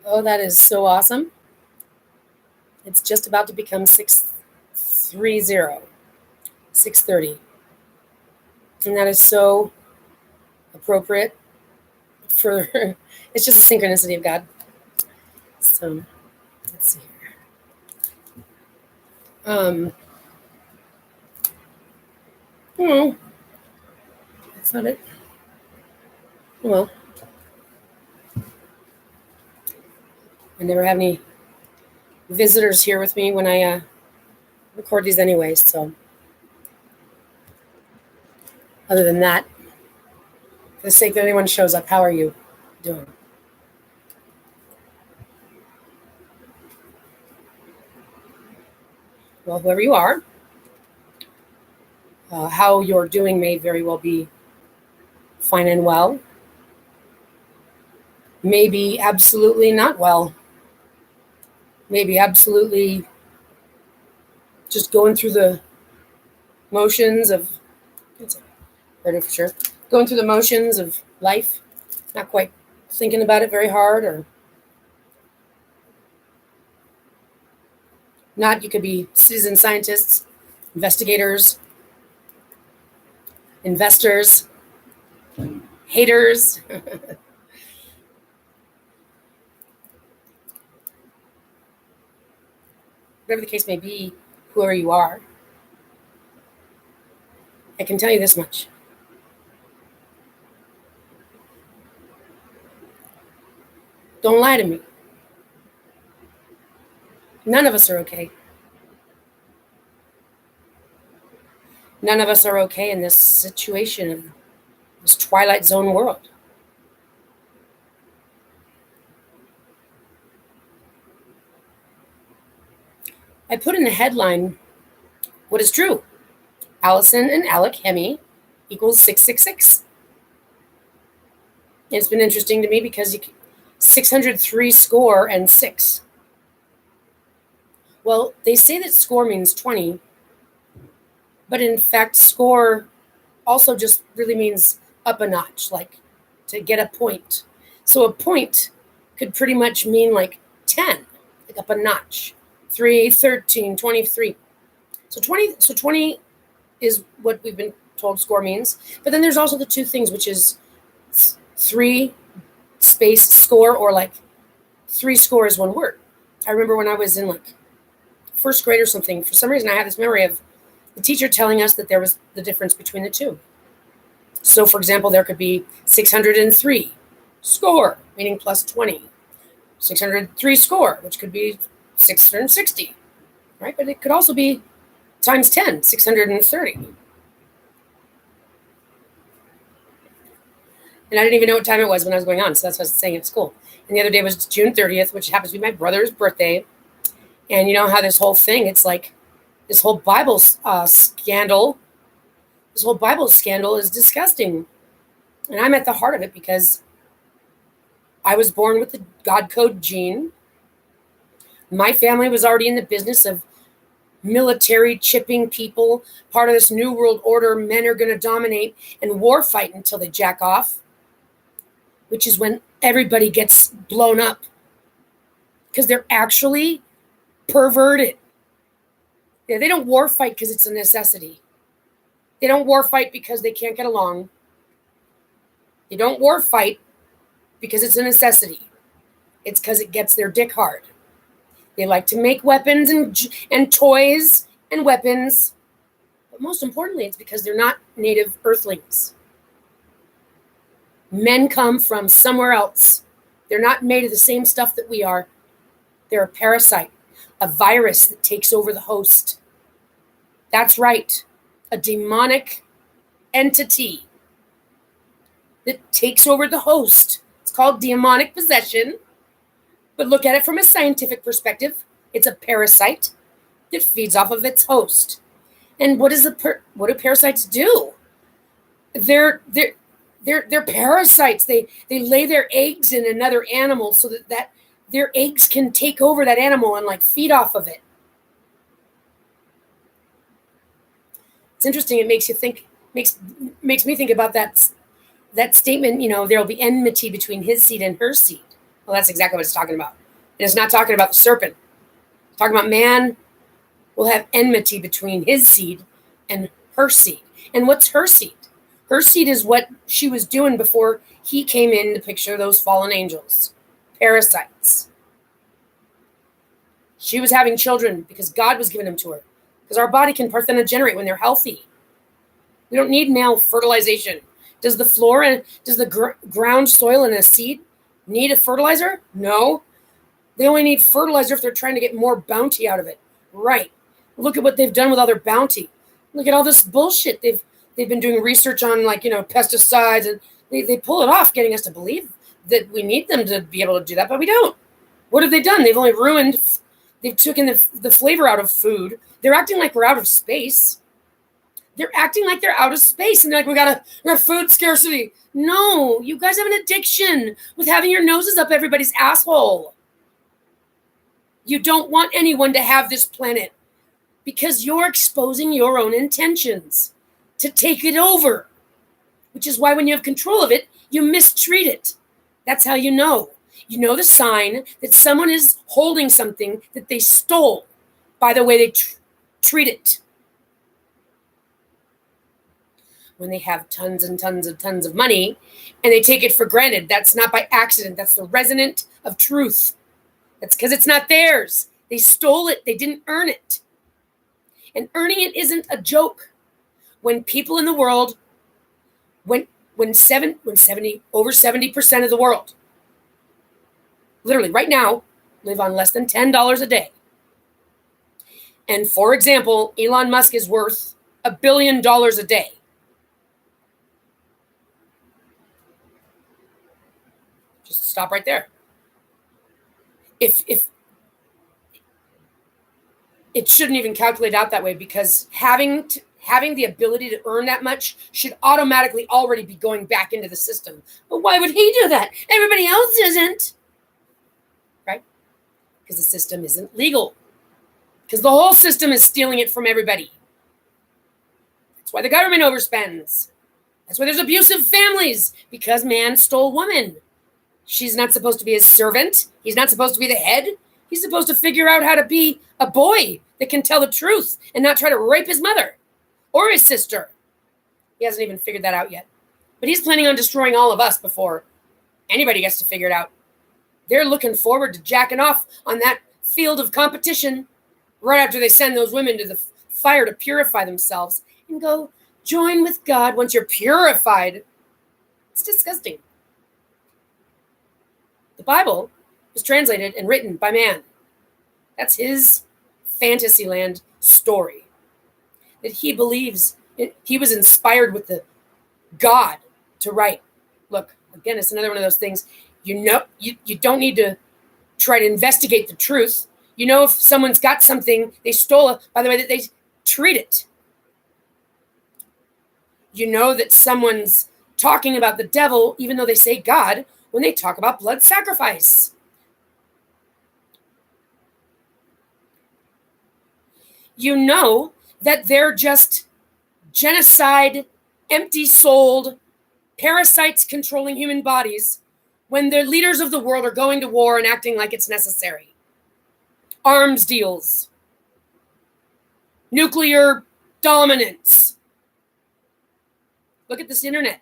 Oh, that is so awesome. It's just about to become 6:30, 6:30. And that is so appropriate for it's just a synchronicity of God. So let's see here. Oh, that's not it. Well, I never have any visitors here with me when I record these anyway. So other than that, for the sake that anyone shows up, how are you doing? Well, whoever you are, how you're doing may very well be fine and well. Maybe absolutely not well. Maybe absolutely just going through the motions of, heard it for sure, going through the motions of life, not quite thinking about it very hard, or not. You could be citizen scientists, investigators, investors, haters. Whatever the case may be, whoever you are, I can tell you this much. Don't lie to me. None of us are okay. None of us are okay in this situation, in this Twilight Zone world. I put in the headline what is true. ALYSON and ALEK HEMME equals 666. It's been interesting to me because 603 score and 6. Well, they say that score means 20, but in fact, score also just really means up a notch, like to get a point. So a point could pretty much mean like 10, like up a notch. 3, 13, 23. So 20 is what we've been told score means. But then there's also the two things, which is 3 space score, or like 3 score is one word. I remember when I was in like first grade or something, for some reason I have this memory of the teacher telling us that there was the difference between the two. So for example, there could be 603 score, meaning plus 20. 603 score, which could be 660, right? But it could also be times 10, 630. And I didn't even know what time it was when I was going on, so that's what I was saying at school. And the other day was June 30th, which happens to be my brother's birthday. And you know how this whole thing, it's like this whole Bible scandal. This whole Bible scandal is disgusting. And I'm at the heart of it because I was born with the GODCODE gene. My family was already in the business of military chipping people, part of this new world order. Men are going to dominate and war fight until they jack off, which is when everybody gets blown up because they're actually perverted. Yeah, they don't war fight because it's a necessity. They don't war fight because they can't get along. They don't war fight because it's a necessity. It's because it gets their dick hard. They like to make weapons and toys and weapons. But most importantly, it's because they're not native earthlings. Men come from somewhere else. They're not made of the same stuff that we are. They're a parasite, a virus that takes over the host. That's right, a demonic entity that takes over the host. It's called demonic possession. But look at it from a scientific perspective. It's a parasite that feeds off of its host. And what do parasites do? They're parasites. They lay their eggs in another animal so that their eggs can take over that animal and like feed off of it. It's interesting. It makes you think. Makes me think about that statement. You know, there'll be enmity between his seed and her seed. Well, that's exactly what it's talking about. And it's not talking about the serpent. It's talking about man will have enmity between his seed and her seed. And what's her seed? Her seed is what she was doing before he came in to picture those fallen angels, parasites. She was having children because God was giving them to her. Because our body can parthenogenerate when they're healthy. We don't need male fertilization. Does the floor and does the ground soil and a seed need a fertilizer? No. They only need fertilizer if they're trying to get more bounty out of it. Right. Look at what they've done with all their bounty. Look at all this bullshit. They've been doing research on pesticides, and they pull it off, getting us to believe that we need them to be able to do that, but we don't. What have they done? They've only ruined. They've taken the flavor out of food. They're acting like we're out of space. They're acting like they're out of space, and they're like we got food scarcity. No, you guys have an addiction with having your noses up everybody's asshole. You don't want anyone to have this planet because you're exposing your own intentions to take it over, which is why when you have control of it, you mistreat it. That's how you know. You know the sign that someone is holding something that they stole by the way they treat it. When they have tons and tons of money and they take it for granted, that's not by accident. That's the resonant of truth. That's because it's not theirs. They stole it. They didn't earn it. And earning it isn't a joke. When people in the world, over 70% of the world, literally right now, live on less than $10 a day. And for example, Elon Musk is worth $1 billion a day. Just stop right there. If it shouldn't even calculate out that way, because having the ability to earn that much should automatically already be going back into the system. But why would he do that? Everybody else isn't. Right? Because the system isn't legal. Because the whole system is stealing it from everybody. That's why the government overspends. That's why there's abusive families, because man stole woman. She's not supposed to be his servant. He's not supposed to be the head. He's supposed to figure out how to be a boy that can tell the truth and not try to rape his mother or his sister. He hasn't even figured that out yet. But he's planning on destroying all of us before anybody gets to figure it out. They're looking forward to jacking off on that field of competition right after they send those women to the fire to purify themselves and go join with God once you're purified. It's disgusting. The Bible was translated and written by man. That's his Fantasyland story. That he believes he was inspired with the God to write. Look, again, it's another one of those things. You don't need to try to investigate the truth. You know, if someone's got something they stole, by the way that they treat it. You know that someone's talking about the devil, even though they say God, when they talk about blood sacrifice. You know that they're just genocide, empty-souled parasites controlling human bodies when the leaders of the world are going to war and acting like it's necessary. Arms deals. Nuclear dominance. Look at this internet.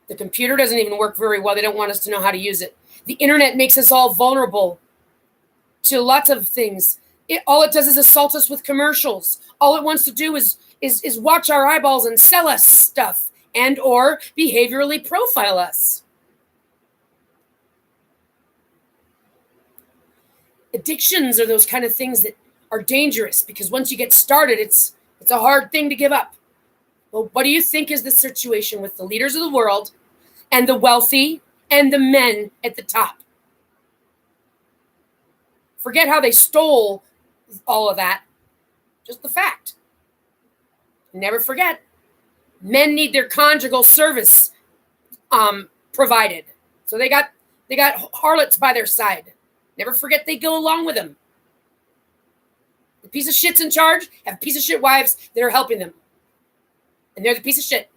The computer doesn't even work very well. They don't want us to know how to use it. The internet makes us all vulnerable to lots of things. All it does is assault us with commercials. All it wants to do is watch our eyeballs and sell us stuff and or behaviorally profile us. Addictions are those kind of things that are dangerous because once you get started, it's a hard thing to give up. Well, what do you think is the situation with the leaders of the world and the wealthy and the men at the top? Forget how they stole all of that. Just the fact. Never forget, men need their conjugal service provided. So they got harlots by their side. Never forget they go along with them. The piece of shit's in charge, have piece of shit wives that are helping them. And they're the piece of shit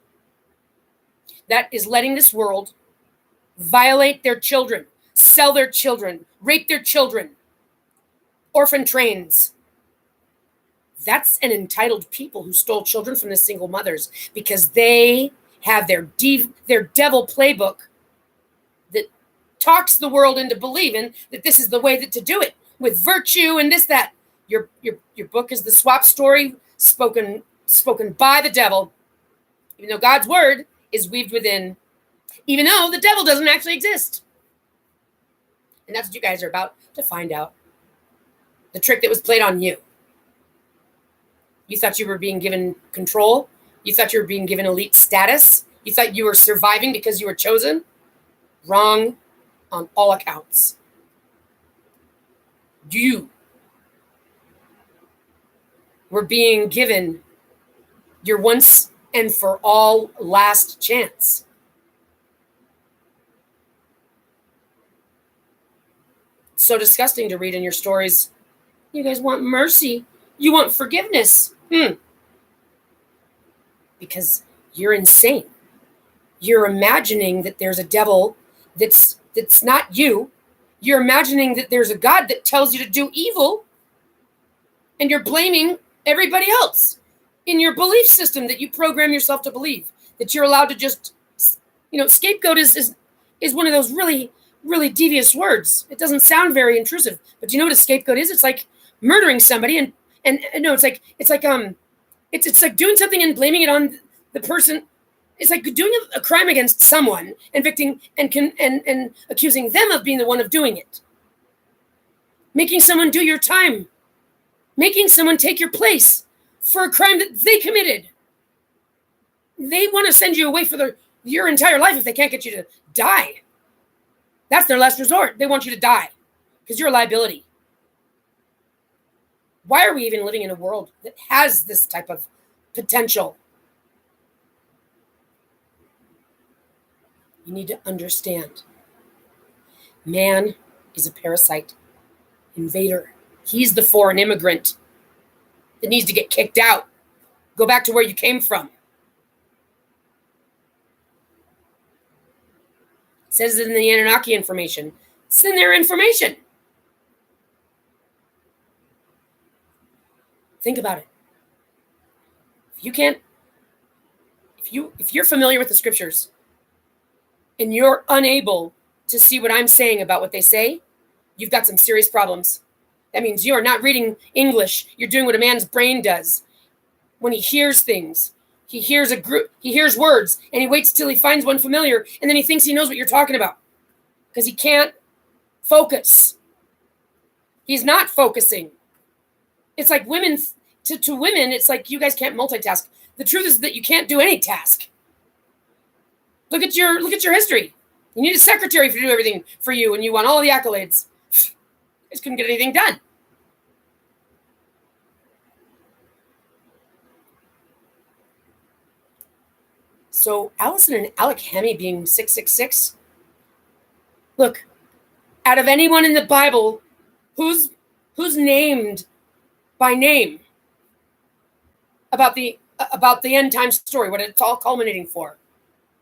that is letting this world violate their children, sell their children, rape their children, orphan trains. That's an entitled people who stole children from the single mothers because they have their devil playbook that talks the world into believing that this is the way to do it with virtue and this, that. Your book is the swap story spoken by the devil, even though God's word is weaved within, even though the devil doesn't actually exist. And that's what you guys are about to find out. The trick that was played on you. You thought you were being given control. You thought you were being given elite status. You thought you were surviving because you were chosen. Wrong on all accounts. You were being given your once and for all last chance. So disgusting to read in your stories. You guys want mercy. You want forgiveness. Because you're insane. You're imagining that there's a devil that's not you. You're imagining that there's a God that tells you to do evil. And you're blaming everybody else in your belief system that you program yourself to believe. That you're allowed to just, scapegoat is one of those really, really devious words. It doesn't sound very intrusive. But do you know what a scapegoat is? It's like murdering somebody and no, it's like doing something and blaming it on the person. It's like doing a crime against someone and and accusing them of being the one of doing it. Making someone do your time. Making someone take your place for a crime that they committed. They want to send you away for your entire life if they can't get you to die. That's their last resort. They want you to die because you're a liability. Why are we even living in a world that has this type of potential? You need to understand. Man is a parasite, invader. He's the foreign immigrant that needs to get kicked out. Go back to where you came from. It says it in the Anunnaki information. It's in their information. Think about it. If you're familiar with the scriptures and you're unable to see what I'm saying about what they say, you've got some serious problems. That means you are not reading English. You're doing what a man's brain does. When he hears things, he hears words, and he waits till he finds one familiar, and then he thinks he knows what you're talking about because he can't focus. He's not focusing. It's like women, to women, it's like you guys can't multitask. The truth is that you can't do any task. Look at your history. You need a secretary to do everything for you, and you want all the accolades. You just couldn't get anything done. So ALYSON and ALEK HEMME being 666. Look, out of anyone in the Bible, who's named by name about the end time story, what it's all culminating for?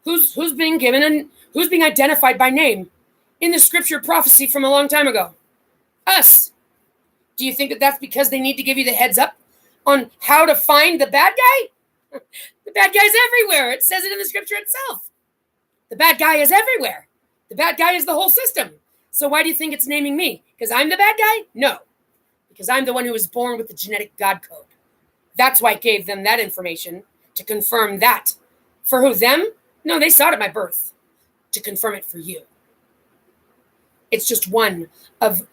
Who's being given and who's being identified by name in the scripture prophecy from a long time ago? Us. Do you think that that's because they need to give you the heads up on how to find the bad guy? The bad guy's everywhere. It says it in the scripture itself. The bad guy is everywhere. The bad guy is the whole system. So why do you think it's naming me? Because I'm the bad guy? No. Because I'm the one who was born with the genetic God code. That's why it gave them that information to confirm that. For who, them? No, they saw it at my birth. To confirm it for you. It's just one of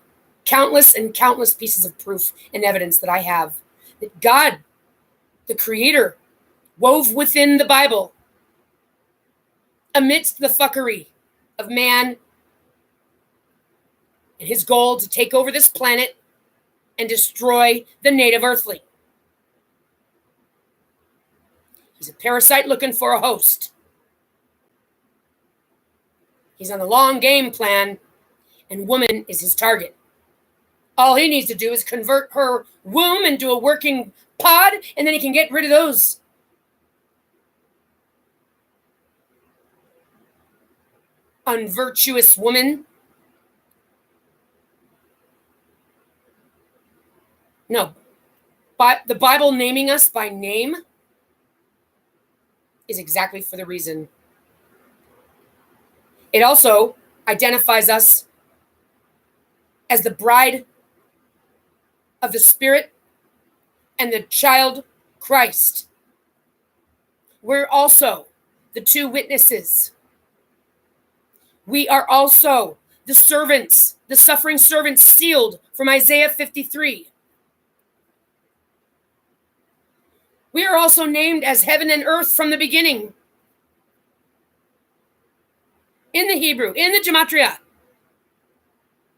countless and countless pieces of proof and evidence that I have that God, the Creator, wove within the Bible amidst the fuckery of man and his goal to take over this planet and destroy the native earthling. He's a parasite looking for a host. He's on the long game plan, and woman is his target. All he needs to do is convert her womb into a working pod, and then he can get rid of those unvirtuous women No, but the Bible naming us by name is exactly for the reason. It also identifies us as the bride of the Spirit and the child Christ. We're also the two witnesses. We are also the servants, the suffering servants sealed from Isaiah 53. We are also named as heaven and earth from the beginning. In the Hebrew, in the gematria.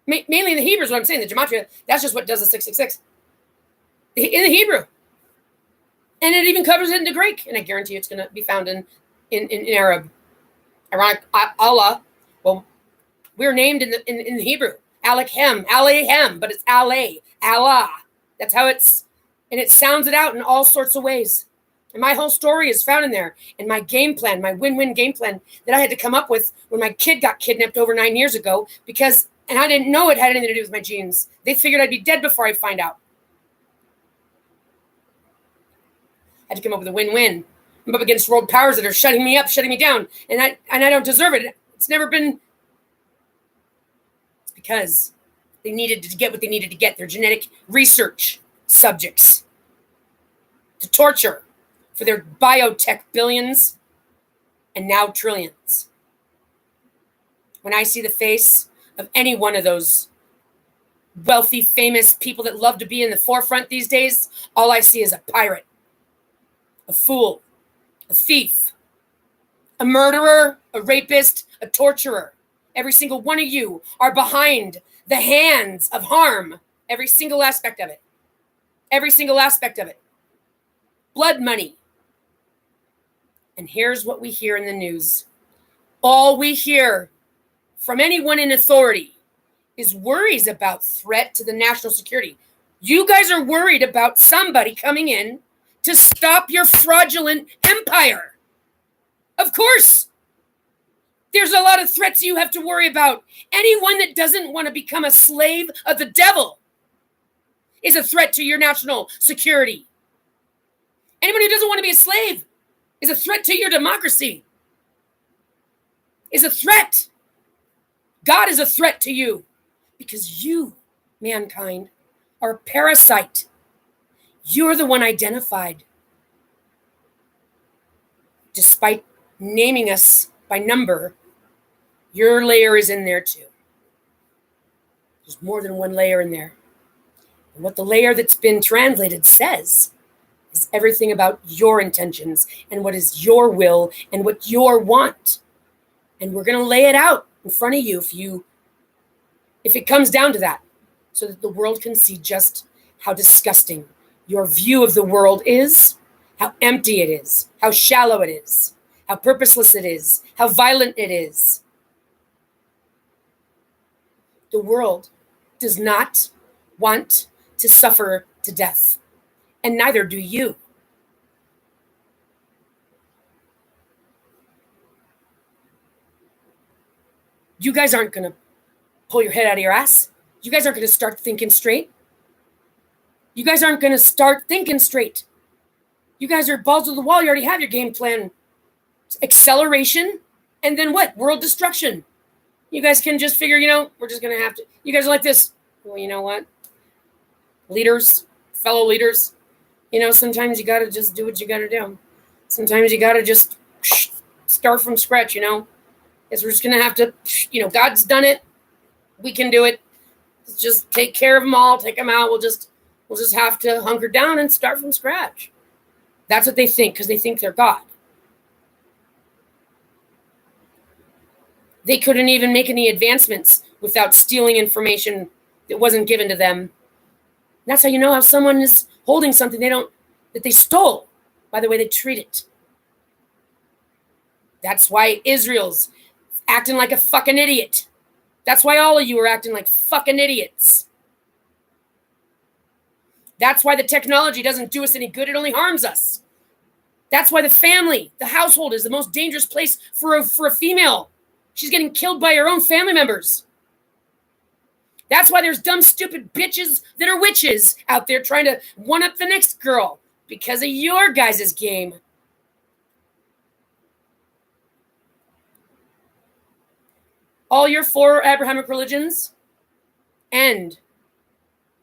Mainly in the Hebrew is what I'm saying. The gematria, that's just what does the 666. In the Hebrew. And it even covers it into Greek. And I guarantee you it's going to be found in Arab. Ironic, Allah. Well, we're named in the Hebrew. ALEK HEMME, but it's Allah. That's how it's, and it sounds it out in all sorts of ways. And my whole story is found in there. And my game plan, my win-win game plan that I had to come up with when my kid got kidnapped over 9 years ago, because, and I didn't know it had anything to do with my genes. They figured I'd be dead before I find out. I had to come up with a win-win. I'm up against world powers that are shutting me up, shutting me down. And I don't deserve it. It's never been, it's because they needed to get what they needed to get. Their genetic research subjects to torture for their biotech billions and now trillions. When I see the face of any one of those wealthy, famous people that love to be in the forefront these days, all I see is a pirate, a fool, a thief, a murderer, a rapist, a torturer. Every single one of you are behind the hands of harm. Every single aspect of it. Every single aspect of it. Blood money. And here's what we hear in the news. All we hear from anyone in authority is worries about threat to the national security. You guys are worried about somebody coming in to stop your fraudulent empire. Of course. There's a lot of threats you have to worry about. Anyone that doesn't want to become a slave of the devil is a threat to your national security. Anyone who doesn't want to be a slave is a threat to your democracy. Is a threat. God is a threat to you because you, mankind, are a parasite. You're the one identified. Despite naming us by number, your layer is in there too. There's more than one layer in there. And what the layer that's been translated says is everything about your intentions and what is your will and what your want. And we're going to lay it out in front of you if it comes down to that, so that the world can see just how disgusting your view of the world is, how empty it is, how shallow it is, how purposeless it is, how violent it is. The world does not want to suffer to death, and neither do you. You guys aren't going to pull your head out of your ass. You guys aren't going to start thinking straight. You guys aren't going to start thinking straight. You guys are balls to the wall. You already have your game plan. Acceleration, and then what? World destruction. You guys can just figure, we're just going to have to. You guys are like this. Well, you know what? Leaders, fellow leaders, sometimes you got to just do what you got to do. Sometimes you got to just start from scratch, Because we're just going to have to, God's done it. We can do it. Let's just take care of them all, take them out. We'll just have to hunker down and start from scratch. That's what they think, because they think they're God. They couldn't even make any advancements without stealing information that wasn't given to them. That's how you know how someone is holding something that they stole by the way they treat it. That's why Israel's acting like a fucking idiot. That's why all of you are acting like fucking idiots. That's why the technology doesn't do us any good. It only harms us. That's why the family, the household, is the most dangerous place for a female. She's getting killed by her own family members. That's why there's dumb, stupid bitches that are witches out there trying to one-up the next girl because of your guys' game. All your 4 Abrahamic religions end.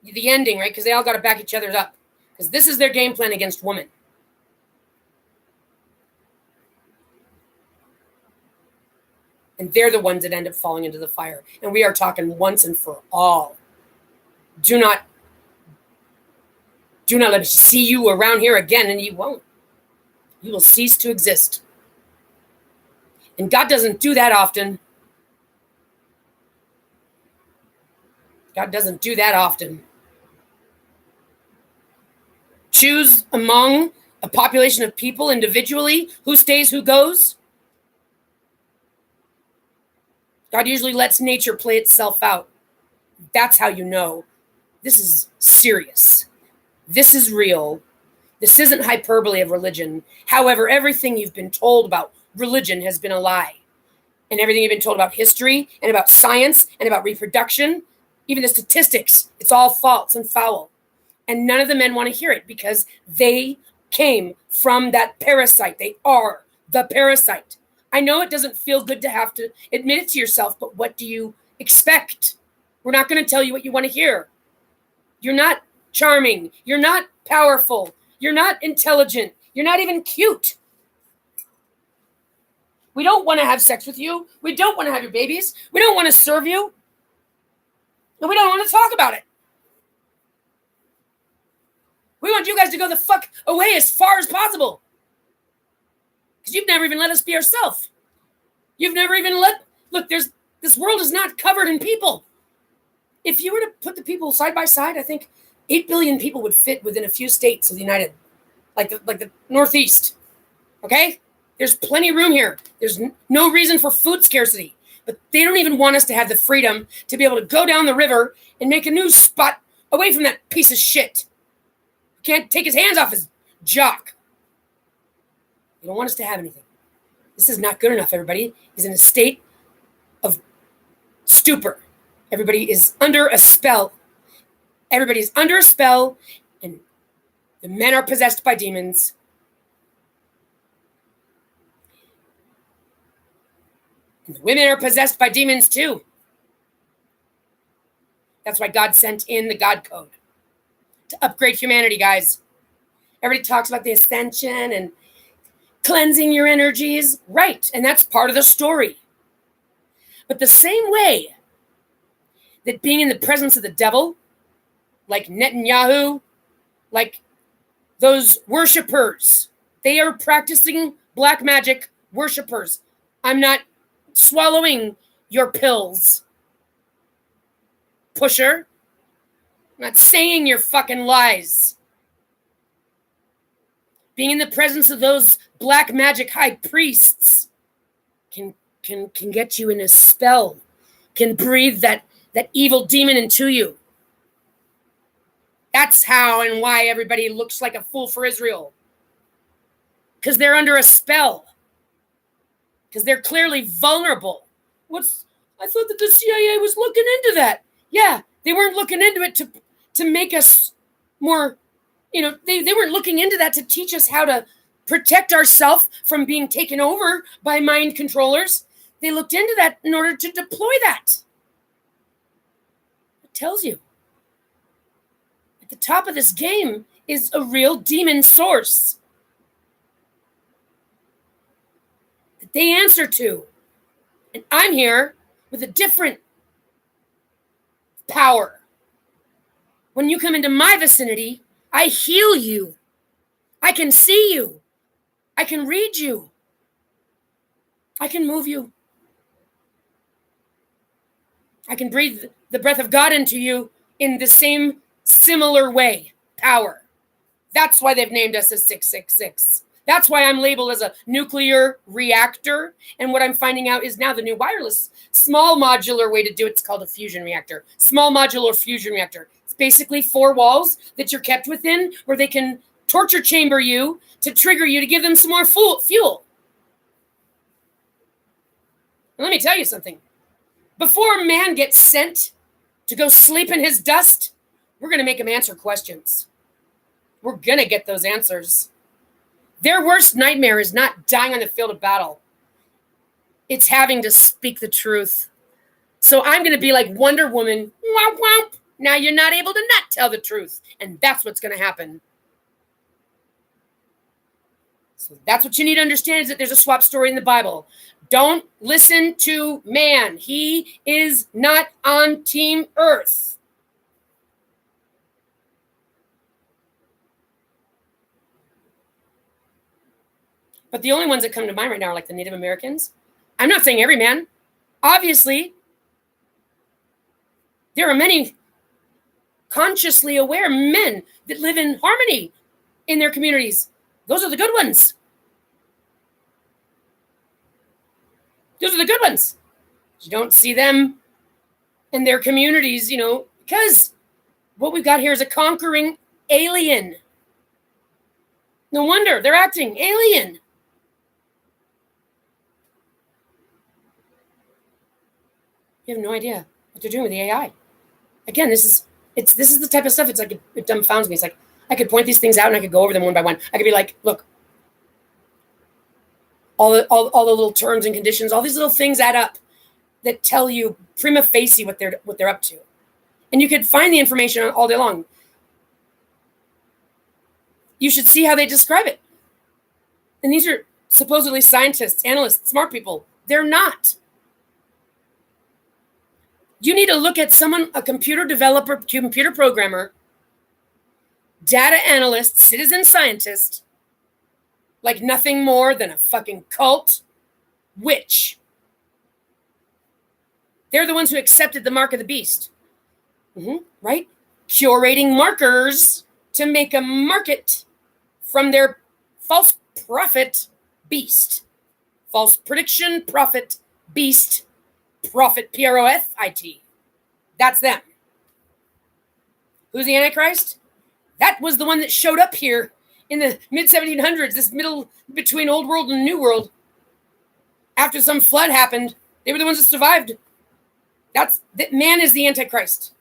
The ending, right? Because they all got to back each other up. Because this is their game plan against woman. And they're the ones that end up falling into the fire. And we are talking once and for all. Do not let me see you around here again, and you won't. You will cease to exist. And God doesn't do that often. God doesn't do that often. Choose among a population of people individually who stays, who goes. God usually lets nature play itself out. That's how you know this is serious. This is real. This isn't hyperbole of religion. However, everything you've been told about religion has been a lie. And everything you've been told about history and about science and about reproduction, even the statistics, it's all false and foul. And none of the men want to hear it because they came from that parasite. They are the parasite. I know it doesn't feel good to have to admit it to yourself, but what do you expect? We're not going to tell you what you want to hear. You're not charming. You're not powerful. You're not intelligent. You're not even cute. We don't want to have sex with you. We don't want to have your babies. We don't want to serve you. And we don't want to talk about it. We want you guys to go the fuck away as far as possible. Because you've never even let us be ourselves. You've never even look, this world is not covered in people. If you were to put the people side by side, I think 8 billion people would fit within a few states of the United, like the Northeast. Okay? There's plenty of room here. There's no reason for food scarcity. But they don't even want us to have the freedom to be able to go down the river and make a new spot away from that piece of shit. Can't take his hands off his jock. They don't want us to have anything. This is not good enough. Everybody is in a state of stupor. Everybody is under a spell. Everybody is under a spell, and the men are possessed by demons. And the women are possessed by demons too. That's why God sent in the God code to upgrade humanity, guys. Everybody talks about the ascension and cleansing your energies. Right, and that's part of the story. But the same way that being in the presence of the devil, like Netanyahu, like those worshipers, they are practicing black magic worshipers. I'm not swallowing your pills, pusher. I'm not saying your fucking lies. Being in the presence of those black magic high priests can get you in a spell, can breathe that evil demon into you. That's how and why everybody looks like a fool for Israel. Because they're under a spell. Because they're clearly vulnerable. I thought that the CIA was looking into that. Yeah, they weren't looking into it to make us more, they weren't looking into that to teach us how to protect ourselves from being taken over by mind controllers. They looked into that in order to deploy that. It tells you. At the top of this game is a real demon source that they answer to. And I'm here with a different power. When you come into my vicinity, I heal you. I can see you. I can read you. I can move you. I can breathe the breath of God into you in the same similar way. Power. That's why they've named us as 666. That's why I'm labeled as a nuclear reactor. And what I'm finding out is now the new wireless small modular way to do it's called a fusion reactor. Small modular fusion reactor. It's basically 4 walls that you're kept within where they can torture chamber you to trigger you to give them some more fuel. And let me tell you something. Before man gets sent to go sleep in his dust, we're going to make him answer questions. We're going to get those answers. Their worst nightmare is not dying on the field of battle. It's having to speak the truth. So I'm going to be like Wonder Woman. Womp womp. Now you're not able to not tell the truth. And that's what's going to happen. So that's what you need to understand, is that there's a swap story in the Bible. Don't listen to man. He is not on Team Earth. But the only ones that come to mind right now are like the Native Americans. I'm not saying every man. Obviously, there are many consciously aware men that live in harmony in their communities. Those are the good ones. Those are the good ones. You don't see them in their communities, because what we've got here is a conquering alien. No wonder they're acting alien. You have no idea what they're doing with the AI. Again, this is the type of stuff. It's like it dumbfounds me. It's like I could point these things out and I could go over them one by one. I could be like, look, all the little terms and conditions, all these little things add up that tell you prima facie what they're up to, and you could find the information all day long. You should see how they describe it. And these are supposedly scientists, analysts, smart people. They're not. You need to look at a computer developer, computer programmer, data analyst, citizen scientist, like nothing more than a fucking cult witch. They're the ones who accepted the mark of the beast. Right? Curating markers to make a market from their false prophet beast. False prediction, prophet, beast, prophet, Profit. That's them. Who's the Antichrist? That was the one that showed up here in the mid-1700s, this middle between Old World and New World. After some flood happened, they were the ones that survived. That man is the Antichrist.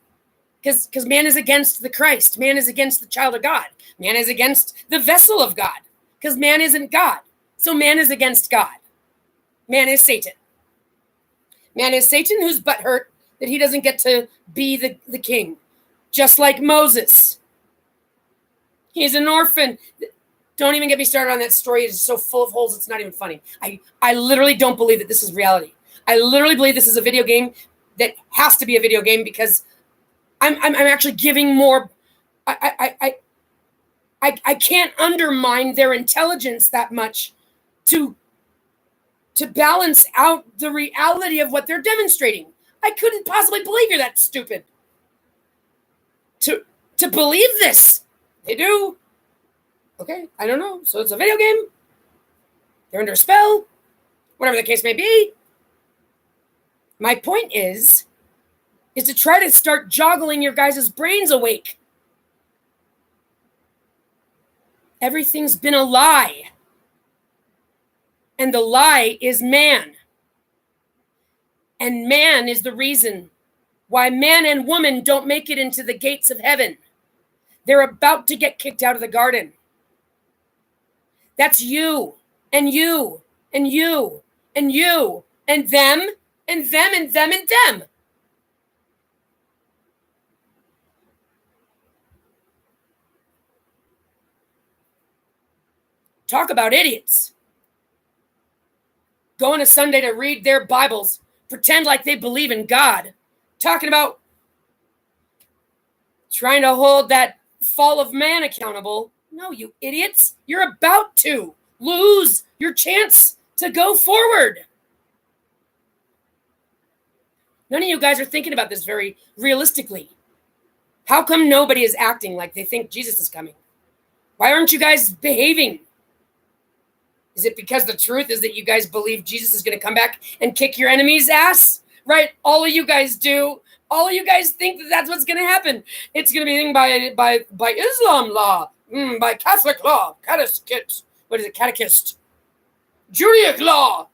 Because man is against the Christ. Man is against the child of God. Man is against the vessel of God. Because man isn't God. So man is against God. Man is Satan. Man is Satan, who's butthurt that he doesn't get to be the king. Just like Moses. He's an orphan. Don't even get me started on that story. It's so full of holes, it's not even funny. I literally don't believe that this is reality. I literally believe this is a video game that has to be a video game, because I'm actually giving more. I can't undermine their intelligence that much to balance out the reality of what they're demonstrating. I couldn't possibly believe you're that stupid to believe this. They do. Okay, I don't know. So it's a video game. They're under a spell. Whatever the case may be. My point is to try to start joggling your guys' brains awake. Everything's been a lie. And the lie is man. And man is the reason why man and woman don't make it into the gates of heaven. They're about to get kicked out of the garden. That's you, and you, and you, and you, and them, and them, and them, and them. Talk about idiots. Going to Sunday to read their Bibles, pretend like they believe in God, talking about trying to hold that fall of man accountable. No, you idiots. You're about to lose your chance to go forward. None of you guys are thinking about this very realistically. How come nobody is acting like they think Jesus is coming? Why aren't you guys behaving? Is it because the truth is that you guys believe Jesus is going to come back and kick your enemy's ass? Right? All of you guys do. All of you guys think that that's what's going to happen. It's going to be by Islam law, by Catholic law, catechist. What is it? Catechist. Judaic law.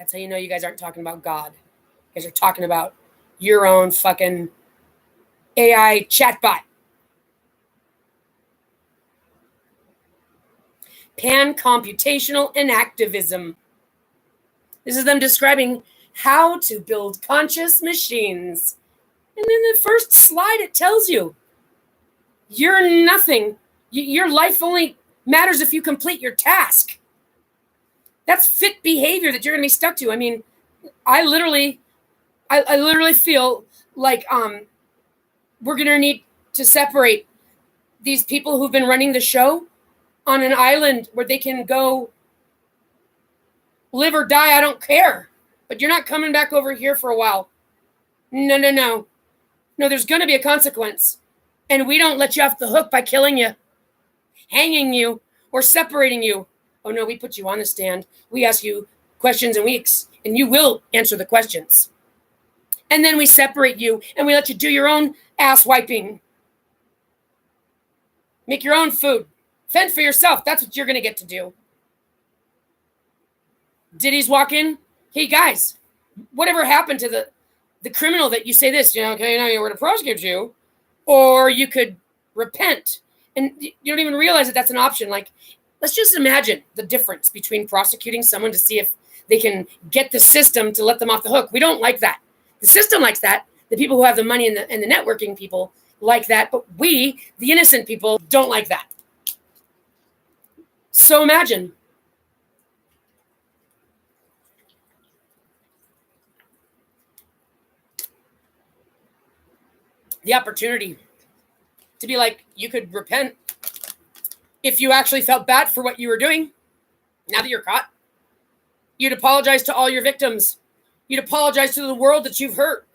That's how you know you guys aren't talking about God. You guys are talking about your own fucking AI chatbot. Pan-computational inactivism. This is them describing how to build conscious machines. And in the first slide, it tells you, you're nothing. Your life only matters if you complete your task. That's fit behavior that you're going to be stuck to. I mean, I literally feel like we're going to need to separate these people who've been running the show on an island where they can go live or die. I don't care. But you're not coming back over here for a while. No. No, there's going to be a consequence. And we don't let you off the hook by killing you, hanging you, or separating you. Oh, no, we put you on the stand. We ask you questions in weeks, and you will answer the questions. And then we separate you, and we let you do your own ass wiping. Make your own food. Fend for yourself. That's what you're going to get to do. Diddy's walk in. Hey, guys, whatever happened to the criminal that you say this, okay, now we're going to prosecute you, or you could repent. And you don't even realize that that's an option. Like, let's just imagine the difference between prosecuting someone to see if they can get the system to let them off the hook. We don't like that. The system likes that. The people who have the money and the networking people like that. But we, the innocent people, don't like that. So imagine the opportunity to be like, you could repent if you actually felt bad for what you were doing. Now that you're caught, you'd apologize to all your victims. You'd apologize to the world that you've hurt.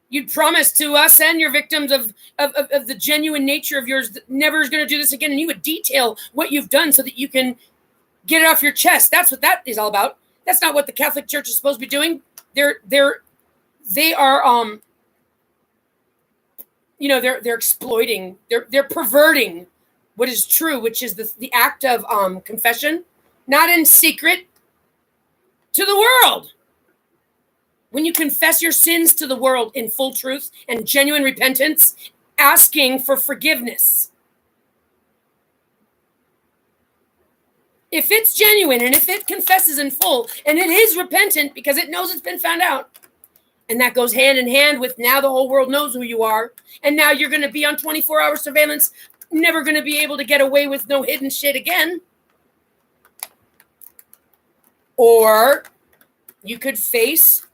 You'd promise to us and your victims of the genuine nature of yours that never is going to do this again. And you would detail what you've done so that you can get it off your chest. That's what that is all about. That's not what the Catholic Church is supposed to be doing. They are they're exploiting, they're perverting what is true, which is the act of confession, not in secret, to the world. When you confess your sins to the world in full truth and genuine repentance, asking for forgiveness. If it's genuine and if it confesses in full and it is repentant because it knows it's been found out, and that goes hand in hand with now the whole world knows who you are, and now you're going to be on 24-hour surveillance, never going to be able to get away with no hidden shit again. Or you could face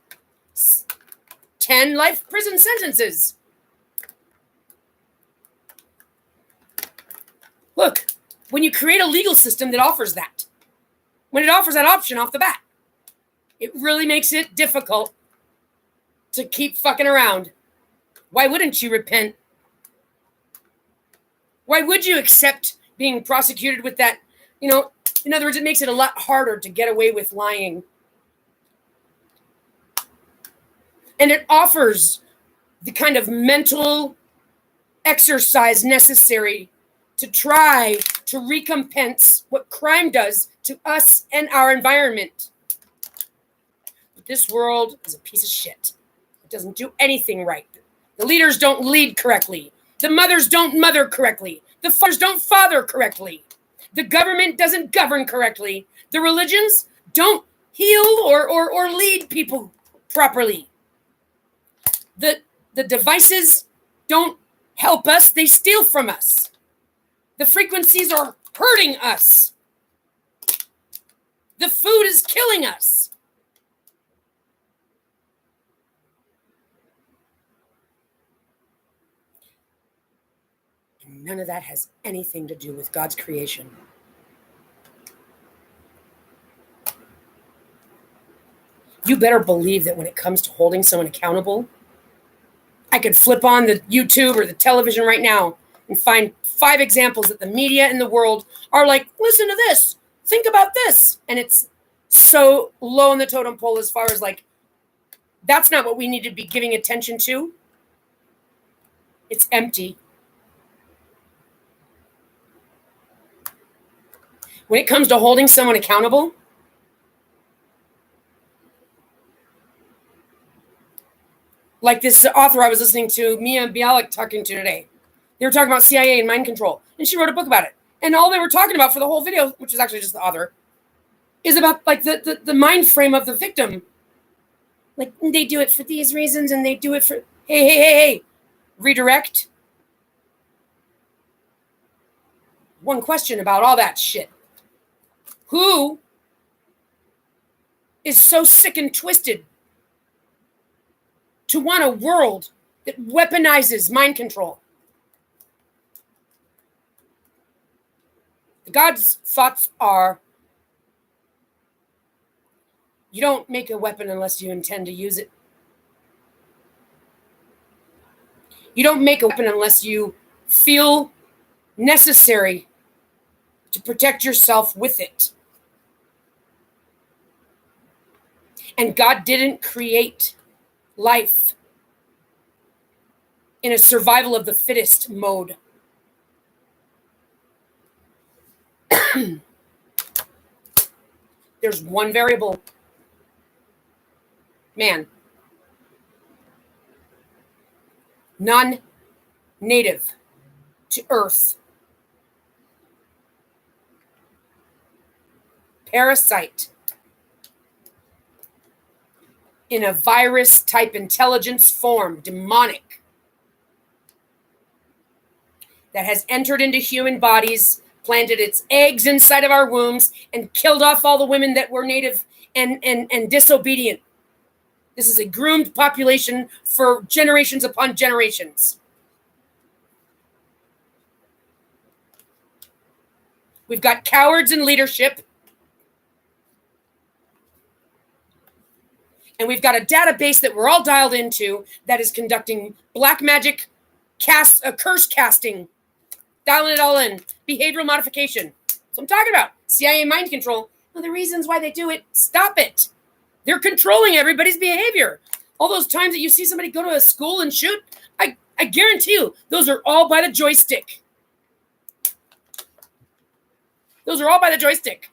10 life prison sentences. Look, when you create a legal system that offers that, when it offers that option off the bat, it really makes it difficult to keep fucking around. Why wouldn't you repent? Why would you accept being prosecuted with that? In other words, it makes it a lot harder to get away with lying. And it offers the kind of mental exercise necessary to try to recompense what crime does to us and our environment. But this world is a piece of shit. It doesn't do anything right. The leaders don't lead correctly. The mothers don't mother correctly. The fathers don't father correctly. The government doesn't govern correctly. The religions don't heal or lead people properly. The devices don't help us. They steal from us. The frequencies are hurting us. The food is killing us. And none of that has anything to do with God's creation. You better believe that when it comes to holding someone accountable, I could flip on the YouTube or the television right now and find 5 examples that the media in the world are like, listen to this, think about this. And it's so low on the totem pole as far as like, that's not what we need to be giving attention to. It's empty. When it comes to holding someone accountable, Like this author I was listening to, Mia Bialik, talking to today. They were talking about CIA and mind control, and she wrote a book about it. And all they were talking about for the whole video, which is actually just the author, is about like the mind frame of the victim. Like, they do it for these reasons, and they do it for, hey, redirect. One question about all that shit. Who is so sick and twisted to want a world that weaponizes mind control? God's thoughts are, you don't make a weapon unless you intend to use it. You don't make a weapon unless you feel necessary to protect yourself with it. And God didn't create life in a survival of the fittest mode. There's one variable. Man. Non-native to Earth. Parasite. In a virus-type intelligence form, demonic, that has entered into human bodies, planted its eggs inside of our wombs, and killed off all the women that were native and disobedient. This is a groomed population for generations upon generations. We've got cowards in leadership. And we've got a database that we're all dialed into that is conducting black magic, curse casting, dialing it all in, behavioral modification. That's what I'm talking about. CIA mind control. Well, the reasons why they do it, stop it. They're controlling everybody's behavior. All those times that you see somebody go to a school and shoot, I guarantee you, those are all by the joystick. Those are all by the joystick.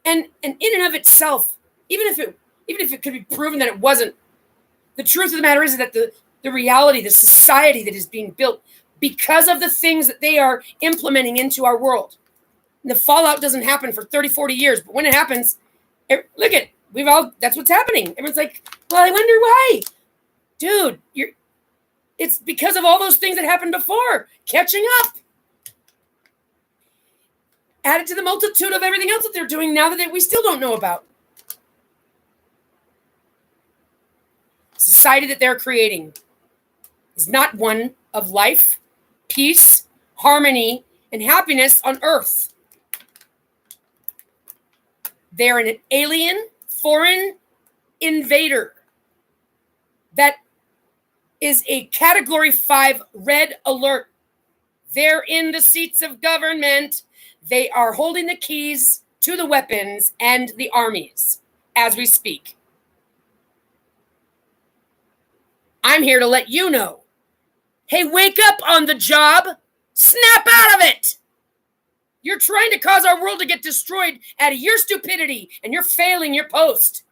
And in and of itself, even if it could be proven that it wasn't, the truth of the matter is that the reality, the society that is being built because of the things that they are implementing into our world. And the fallout doesn't happen for 30, 40 years, but when it happens, look at, that's what's happening. Everyone's like, well, I wonder why. Dude, it's because of all those things that happened before, catching up. Added to the multitude of everything else that they're doing now that we still don't know about. Society that they're creating is not one of life, peace, harmony, and happiness on earth. They're an alien, foreign invader that is a Category 5 red alert. They're in the seats of government. They are holding the keys to the weapons and the armies as we speak. I'm here to let you know. Hey, wake up on the job. Snap out of it. You're trying to cause our world to get destroyed out of your stupidity, and you're failing your post.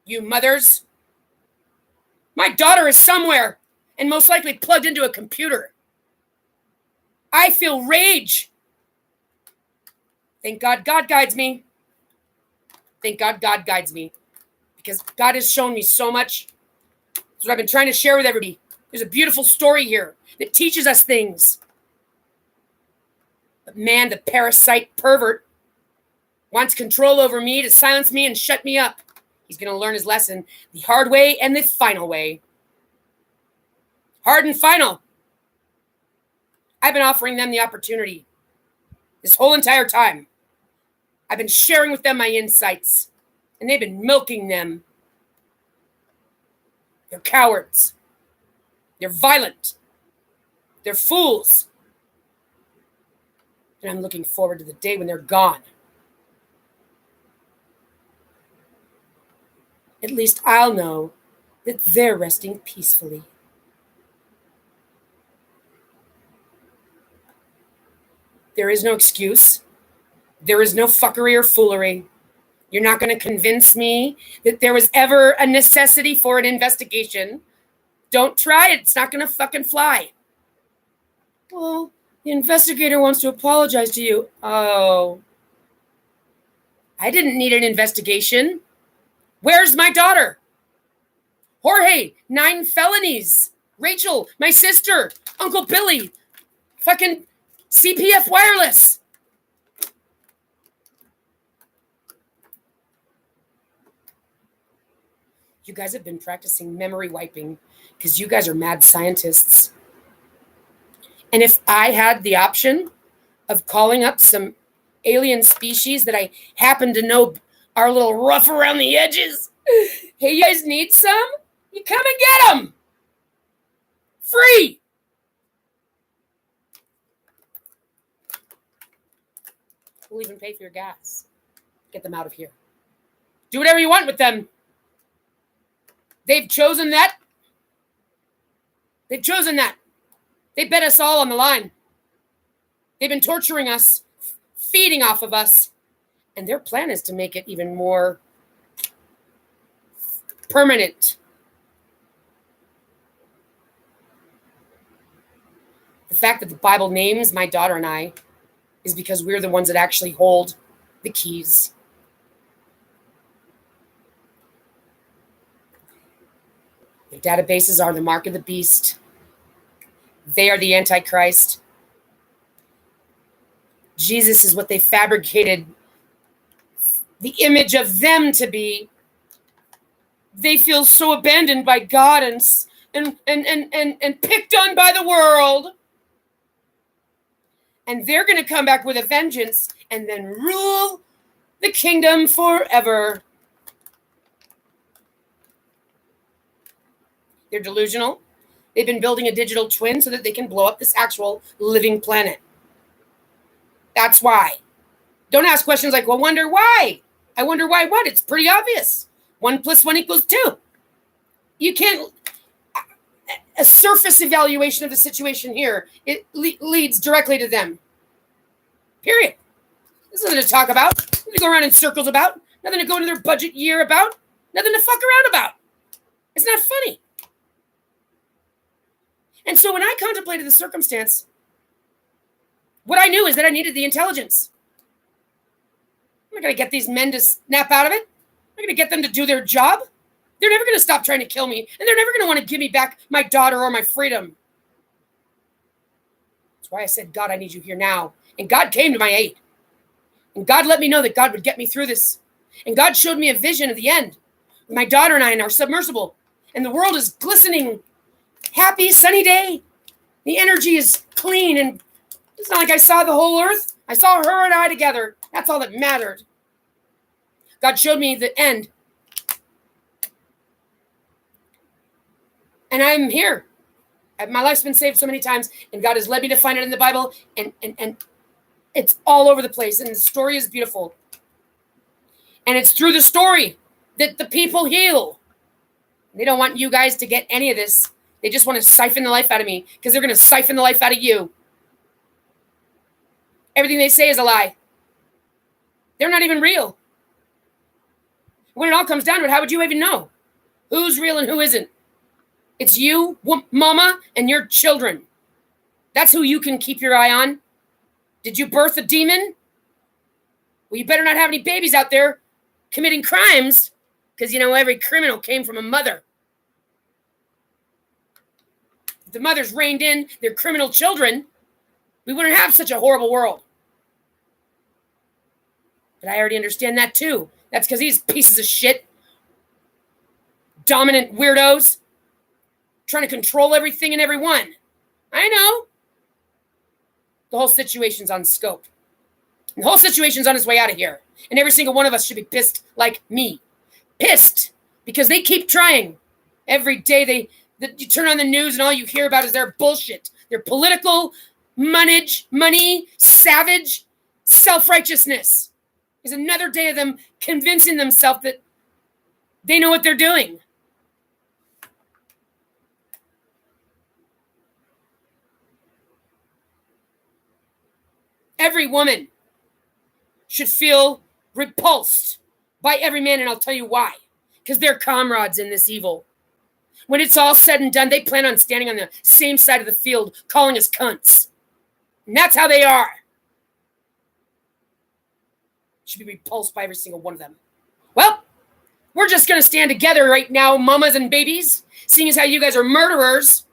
You mothers. My daughter is somewhere and most likely plugged into a computer. I feel rage. Thank God God guides me. Thank God God guides me. Because God has shown me so much. That's what I've been trying to share with everybody. There's a beautiful story here that teaches us things. But man, the parasite pervert wants control over me to silence me and shut me up. He's going to learn his lesson the hard way and the final way. Hard and final. I've been offering them the opportunity this whole entire time. I've been sharing with them my insights. And they've been milking them. They're cowards. They're violent. They're fools. And I'm looking forward to the day when they're gone. At least I'll know that they're resting peacefully. There is no excuse. There is no fuckery or foolery. You're not going to convince me that there was ever a necessity for an investigation. Don't try it. It's not going to fucking fly. Well, the investigator wants to apologize to you. Oh. I didn't need an investigation. Where's my daughter? Jorge, 9 felonies. Rachel, my sister. Uncle Billy. Fucking CPF wireless. You guys have been practicing memory wiping because you guys are mad scientists. And if I had the option of calling up some alien species that I happen to know are a little rough around the edges, hey, you guys need some? You come and get them. Free. We'll even pay for your gas. Get them out of here. Do whatever you want with them. They've chosen that. They've chosen that. They bet us all on the line. They've been torturing us, feeding off of us. And their plan is to make it even more permanent. The fact that the Bible names my daughter and I is because we're the ones that actually hold the keys. The databases are the mark of the beast. They are the Antichrist. Jesus is what they fabricated the image of them to be. They feel so abandoned by God and picked on by the world. And they're going to come back with a vengeance and then rule the kingdom forever. They're delusional. They've been building a digital twin so that they can blow up this actual living planet. That's why. Don't ask questions like, well, wonder why. I wonder why what? It's pretty obvious. 1 + 1 = 2. You can't... A surface evaluation of the situation here, it leads directly to them. Period. There's nothing to talk about. Nothing to go around in circles about. Nothing to go into their budget year about. Nothing to fuck around about. It's not funny. And so when I contemplated the circumstance, what I knew is that I needed the intelligence. I'm not going to get these men to snap out of it. I'm not going to get them to do their job. They're never going to stop trying to kill me, and they're never going to want to give me back my daughter or my freedom. That's why I said, God, I need you here now. And God came to my aid. And God let me know that God would get me through this. And God showed me a vision of the end. My daughter and I in our submersible. And the world is glistening, happy, sunny day. The energy is clean, and it's not like I saw the whole earth. I saw her and I together. That's all that mattered. God showed me the end. And I'm here. My life's been saved so many times, and God has led me to find it in the Bible, and it's all over the place, and the story is beautiful. And it's through the story that the people heal. They don't want you guys to get any of this. They just want to siphon the life out of me, because they're going to siphon the life out of you. Everything they say is a lie. They're not even real. When it all comes down to it, how would you even know who's real and who isn't? It's you, mama, and your children. That's who you can keep your eye on. Did you birth a demon? Well, you better not have any babies out there committing crimes, because, every criminal came from a mother. If the mothers reined in their criminal children, we wouldn't have such a horrible world. But I already understand that too. That's because these pieces of shit, dominant weirdos, trying to control everything and everyone. I know. The whole situation's on scope. And the whole situation's on its way out of here. And every single one of us should be pissed like me. Pissed. Because they keep trying. Every day you turn on the news and all you hear about is their bullshit. Their political, money, savage, self-righteousness. Is another day of them convincing themselves that they know what they're doing. Every woman should feel repulsed by every man, and I'll tell you why. Because they're comrades in this evil. When it's all said and done, they plan on standing on the same side of the field, calling us cunts. And that's how they are. Should be repulsed by every single one of them. Well, we're just going to stand together right now, mamas and babies, seeing as how you guys are murderers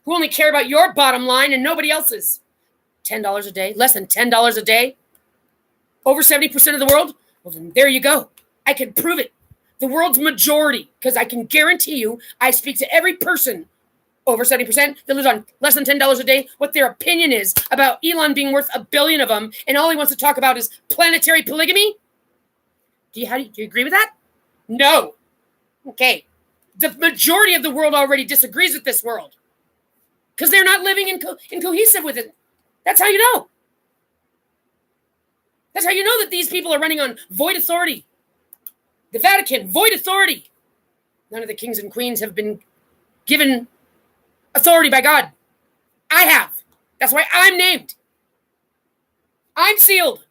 who only care about your bottom line and nobody else's. $10 a day, less than $10 a day, over 70% of the world. Well, then there you go. I can prove it. The world's majority, because I can guarantee you, I speak to every person over 70% that lives on less than $10 a day, what their opinion is about Elon being worth $1 billion of them, and all he wants to talk about is planetary polygamy. Do you agree with that? No. Okay. The majority of the world already disagrees with this world because they're not living in cohesive with it. That's how you know. That's how you know that these people are running on void authority. The Vatican, void authority. None of the kings and queens have been given authority by God. I have. That's why I'm named. I'm sealed.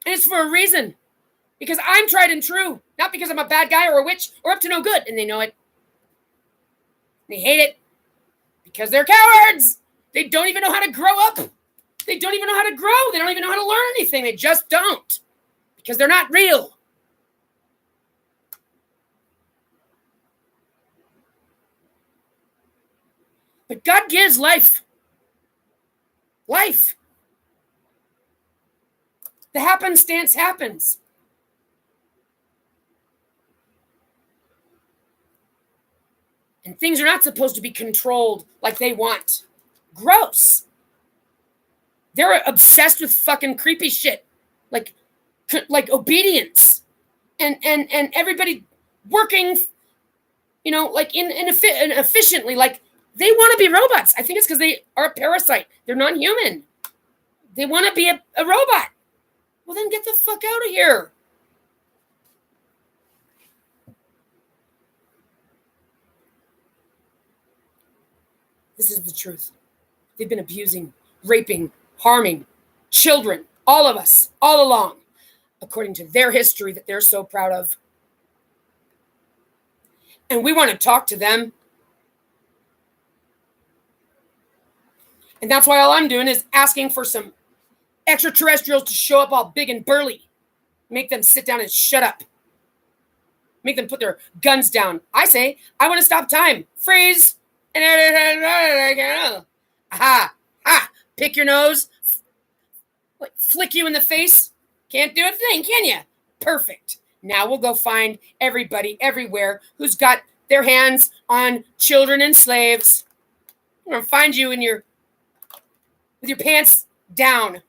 And it's for a reason. Because I'm tried and true. Not because I'm a bad guy or a witch or up to no good. And they know it. They hate it. Because they're cowards. They don't even know how to grow up. They don't even know how to grow. They don't even know how to learn anything. They just don't. Because they're not real. But God gives life. Life. The happenstance happens. And things are not supposed to be controlled like they want. Gross. They're obsessed with fucking creepy shit. Like obedience. And everybody working, like efficiently. Like they want to be robots. I think it's because they are a parasite. They're non-human. They want to be a robot. Well, then get the fuck out of here. This is the truth. They've been abusing, raping, harming children, all of us, all along, according to their history that they're so proud of. And we want to talk to them. And that's why all I'm doing is asking for some extraterrestrials to show up all big and burly. Make them sit down and shut up. Make them put their guns down. I say, I want to stop time. Freeze. Aha. Ha. Pick your nose. Flick you in the face. Can't do a thing, can you? Perfect. Now we'll go find everybody everywhere who's got their hands on children and slaves. I'm going to find you with your pants down.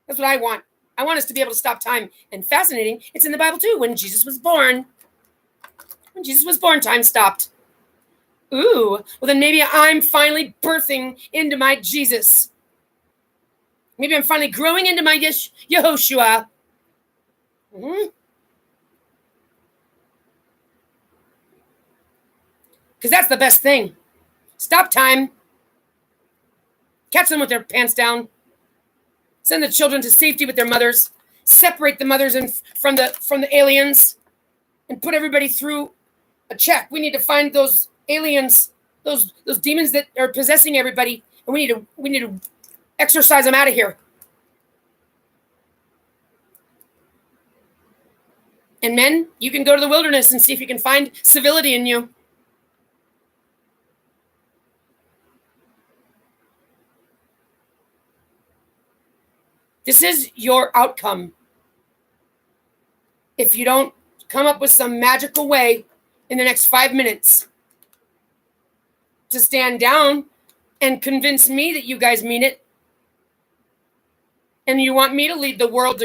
That's what I want. I want us to be able to stop time. And fascinating, it's in the Bible too. When Jesus was born, time stopped. Ooh, well then maybe I'm finally birthing into my Jesus. Maybe I'm finally growing into my Yehoshua. Because that's the best thing. Stop time. Catch them with their pants down. Send the children to safety with their mothers. Separate the mothers from the aliens, and put everybody through a check. We need to find those aliens, those demons that are possessing everybody, and we need to exorcise them out of here. And men, you can go to the wilderness and see if you can find civility in you. This is your outcome. If you don't come up with some magical way in the next 5 minutes to stand down and convince me that you guys mean it, and you want me to lead the world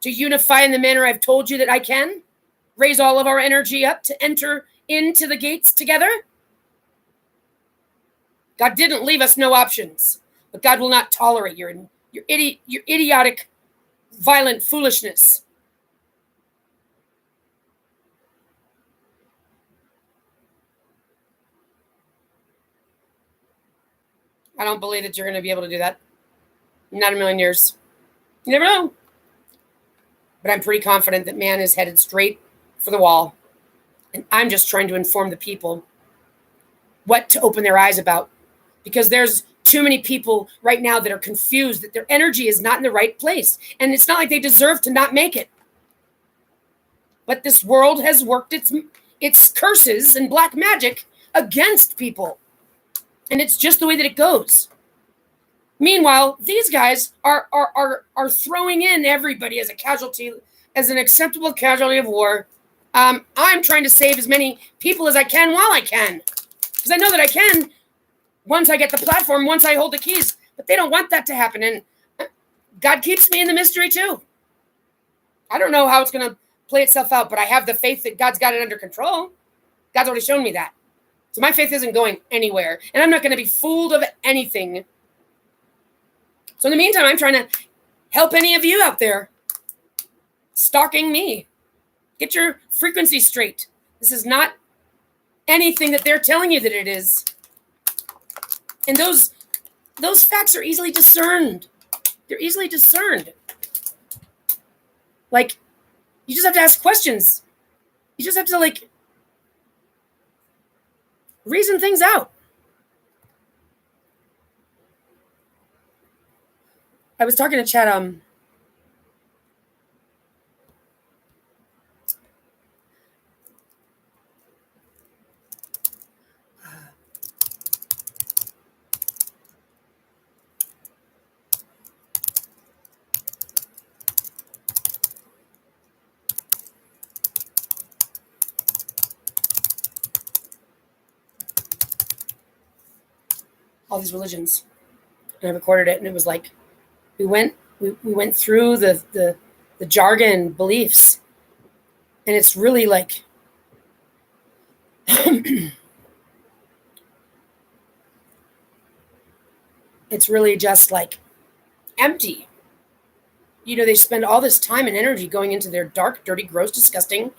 to unify in the manner I've told you that I can, raise all of our energy up to enter into the gates together. God didn't leave us no options, but God will not tolerate your idiotic, violent foolishness. I don't believe that you're going to be able to do that. Not a million years. You never know. But I'm pretty confident that man is headed straight for the wall. And I'm just trying to inform the people what to open their eyes about. Because there's too many people right now that are confused, that their energy is not in the right place. And it's not like they deserve to not make it. But this world has worked its curses and black magic against people. And it's just the way that it goes. Meanwhile, these guys are throwing in everybody as a casualty, as an acceptable casualty of war. I'm trying to save as many people as I can while I can. Because I know that I can once I get the platform, once I hold the keys. But they don't want that to happen. And God keeps me in the mystery too. I don't know how it's going to play itself out, but I have the faith that God's got it under control. God's already shown me that. So my faith isn't going anywhere. And I'm not going to be fooled of anything. So in the meantime, I'm trying to help any of you out there stalking me. Get your frequency straight. This is not anything that they're telling you that it is. And those facts are easily discerned. They're easily discerned. Like, you just have to ask questions. You just have to, reason things out. I was talking to Chad, all these religions. And I recorded it, and it was like, we went through the jargon beliefs, and it's really like it's really just like empty. They spend all this time and energy going into their dark, dirty, gross, disgusting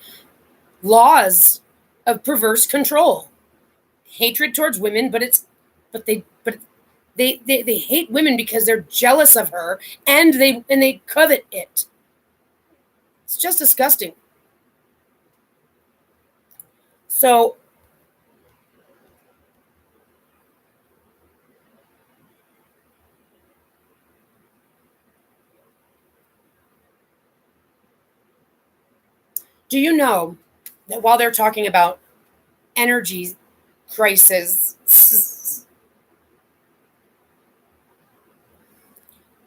laws of perverse control, hatred towards women, but they hate women because they're jealous of her, and they covet it. It's just disgusting. So do you know that while they're talking about energy crisis,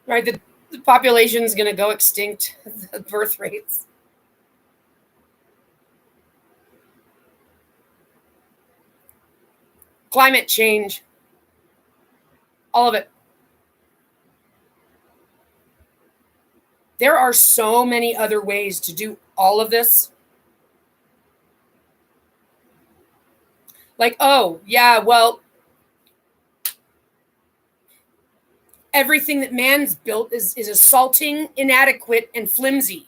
right, the population is going to go extinct, the birth rates. Climate change, all of it. There are so many other ways to do all of this. Like, oh, yeah, well, everything that man's built is assaulting, inadequate, and flimsy.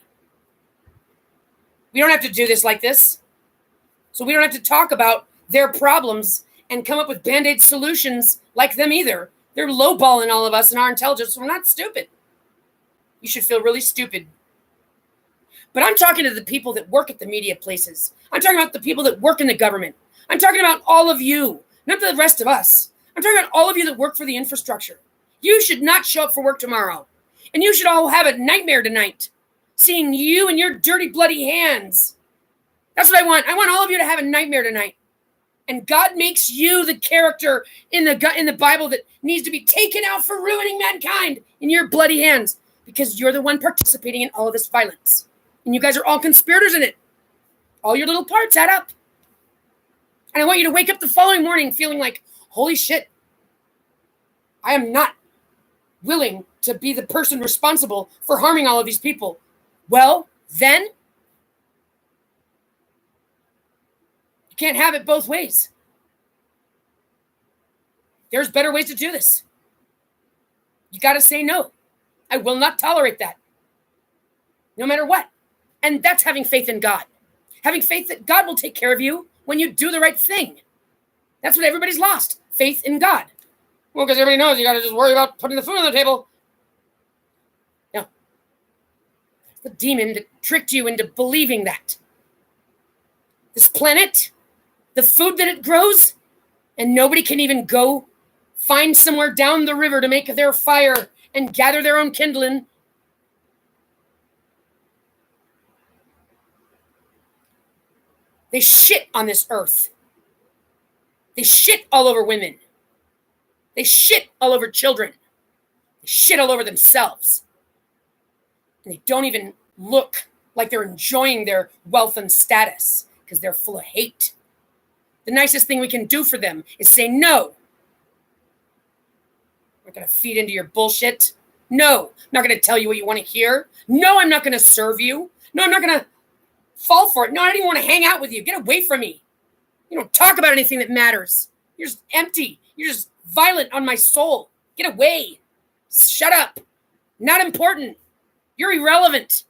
We don't have to do this like this. So we don't have to talk about their problems and come up with Band-Aid solutions like them either. They're lowballing all of us and our intelligence. So we're not stupid. You should feel really stupid. But I'm talking to the people that work at the media places. I'm talking about the people that work in the government. I'm talking about all of you, not the rest of us. I'm talking about all of you that work for the infrastructure. You should not show up for work tomorrow. And you should all have a nightmare tonight, seeing you and your dirty, bloody hands. That's what I want. I want all of you to have a nightmare tonight. And God makes you the character in the Bible that needs to be taken out for ruining mankind in your bloody hands, because you're the one participating in all of this violence. And you guys are all conspirators in it. All your little parts add up. And I want you to wake up the following morning feeling like, holy shit, I am not willing to be the person responsible for harming all of these people. Well, then you can't have it both ways. There's better ways to do this. You got to say no. I will not tolerate that. No matter what. And that's having faith in God. Having faith that God will take care of you when you do the right thing. That's what everybody's lost. Faith in God. Well, because everybody knows you got to just worry about putting the food on the table. No. The demon that tricked you into believing that. This planet, the food that it grows, and nobody can even go find somewhere down the river to make their fire and gather their own kindling. They shit on this earth. They shit all over women. They shit all over children. They shit all over themselves. And they don't even look like they're enjoying their wealth and status because they're full of hate. The nicest thing we can do for them is say no. I'm not going to feed into your bullshit. No, I'm not going to tell you what you want to hear. No, I'm not going to serve you. No, I'm not going to fall for it. No, I don't even want to hang out with you. Get away from me. You don't talk about anything that matters. You're just empty. You're just violent on my soul. Get away. Shut up. Not important. You're irrelevant.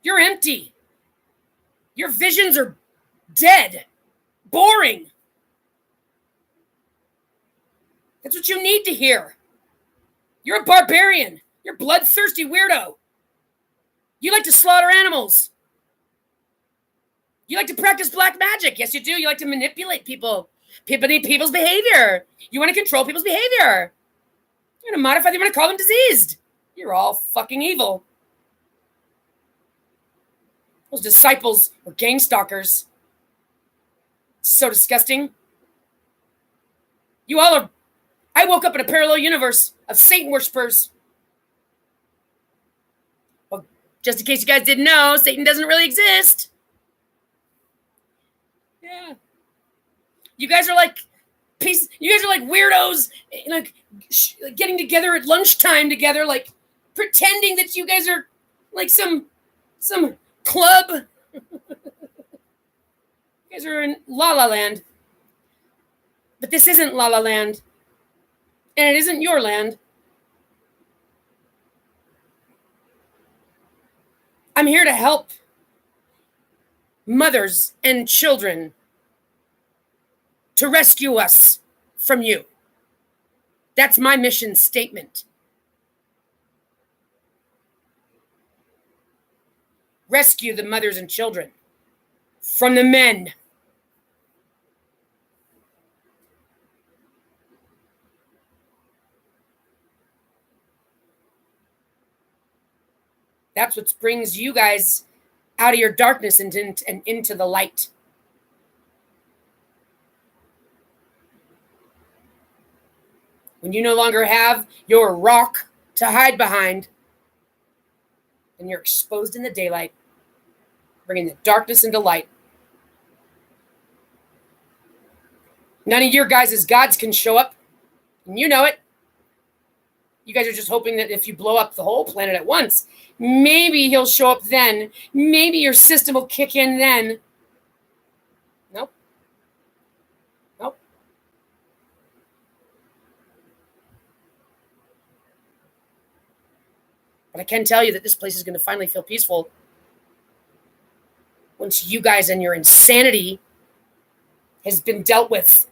You're empty. Your visions are dead. Boring. That's what you need to hear. You're a barbarian. You're a bloodthirsty weirdo. You like to slaughter animals. You like to practice black magic. Yes, you do. You like to manipulate people's behavior. You want to control people's behavior. You want to modify them. You want to call them diseased. You're all fucking evil. Those disciples were gang stalkers. So disgusting. You all are... I woke up in a parallel universe of Satan worshipers. Well, just in case you guys didn't know, Satan doesn't really exist. Yeah. You guys are like weirdos, like getting together at lunchtime together, like pretending that you guys are like some club. You guys are in La La Land. But this isn't La La Land. And it isn't your land. I'm here to help mothers and children to rescue us from you. That's my mission statement. Rescue the mothers and children from the men. That's what brings you guys out of your darkness and into the light. When you no longer have your rock to hide behind, and you're exposed in the daylight, bringing the darkness into light. None of your guys' gods can show up, and you know it. You guys are just hoping that if you blow up the whole planet at once, maybe he'll show up then. Maybe your system will kick in then. Nope. Nope. But I can tell you that this place is going to finally feel peaceful once you guys and your insanity has been dealt with.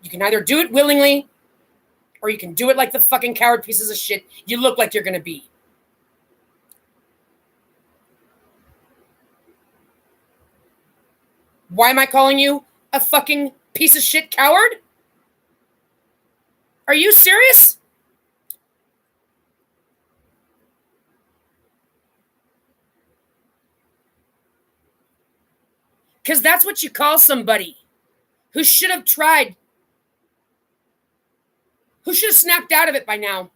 You can either do it willingly, or you can do it like the fucking coward pieces of shit you look like you're going to be. Why am I calling you a fucking piece of shit coward? Are you serious? Because that's what you call somebody who should have tried. Who should have snapped out of it by now?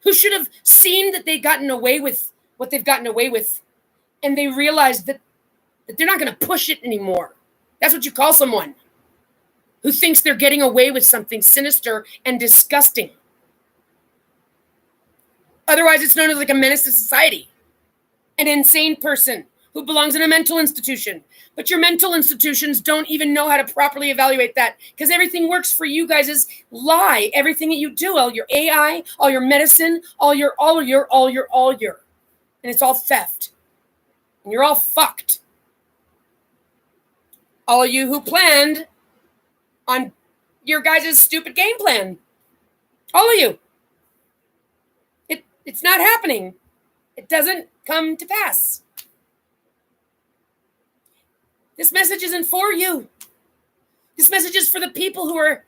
Who should have seen that they'd gotten away with what they've gotten away with, and they realized that they're not going to push it anymore. That's what you call someone who thinks they're getting away with something sinister and disgusting. Otherwise, it's known as like a menace to society. An insane person who belongs in a mental institution. But your mental institutions don't even know how to properly evaluate that, because everything works for you guys is lie. Everything that you do, all your AI, all your medicine, all your. And it's all theft. And you're all fucked. All of you who planned on your guys' stupid game plan. All of you. It's not happening. It doesn't come to pass. This message isn't for you. This message is for the people who are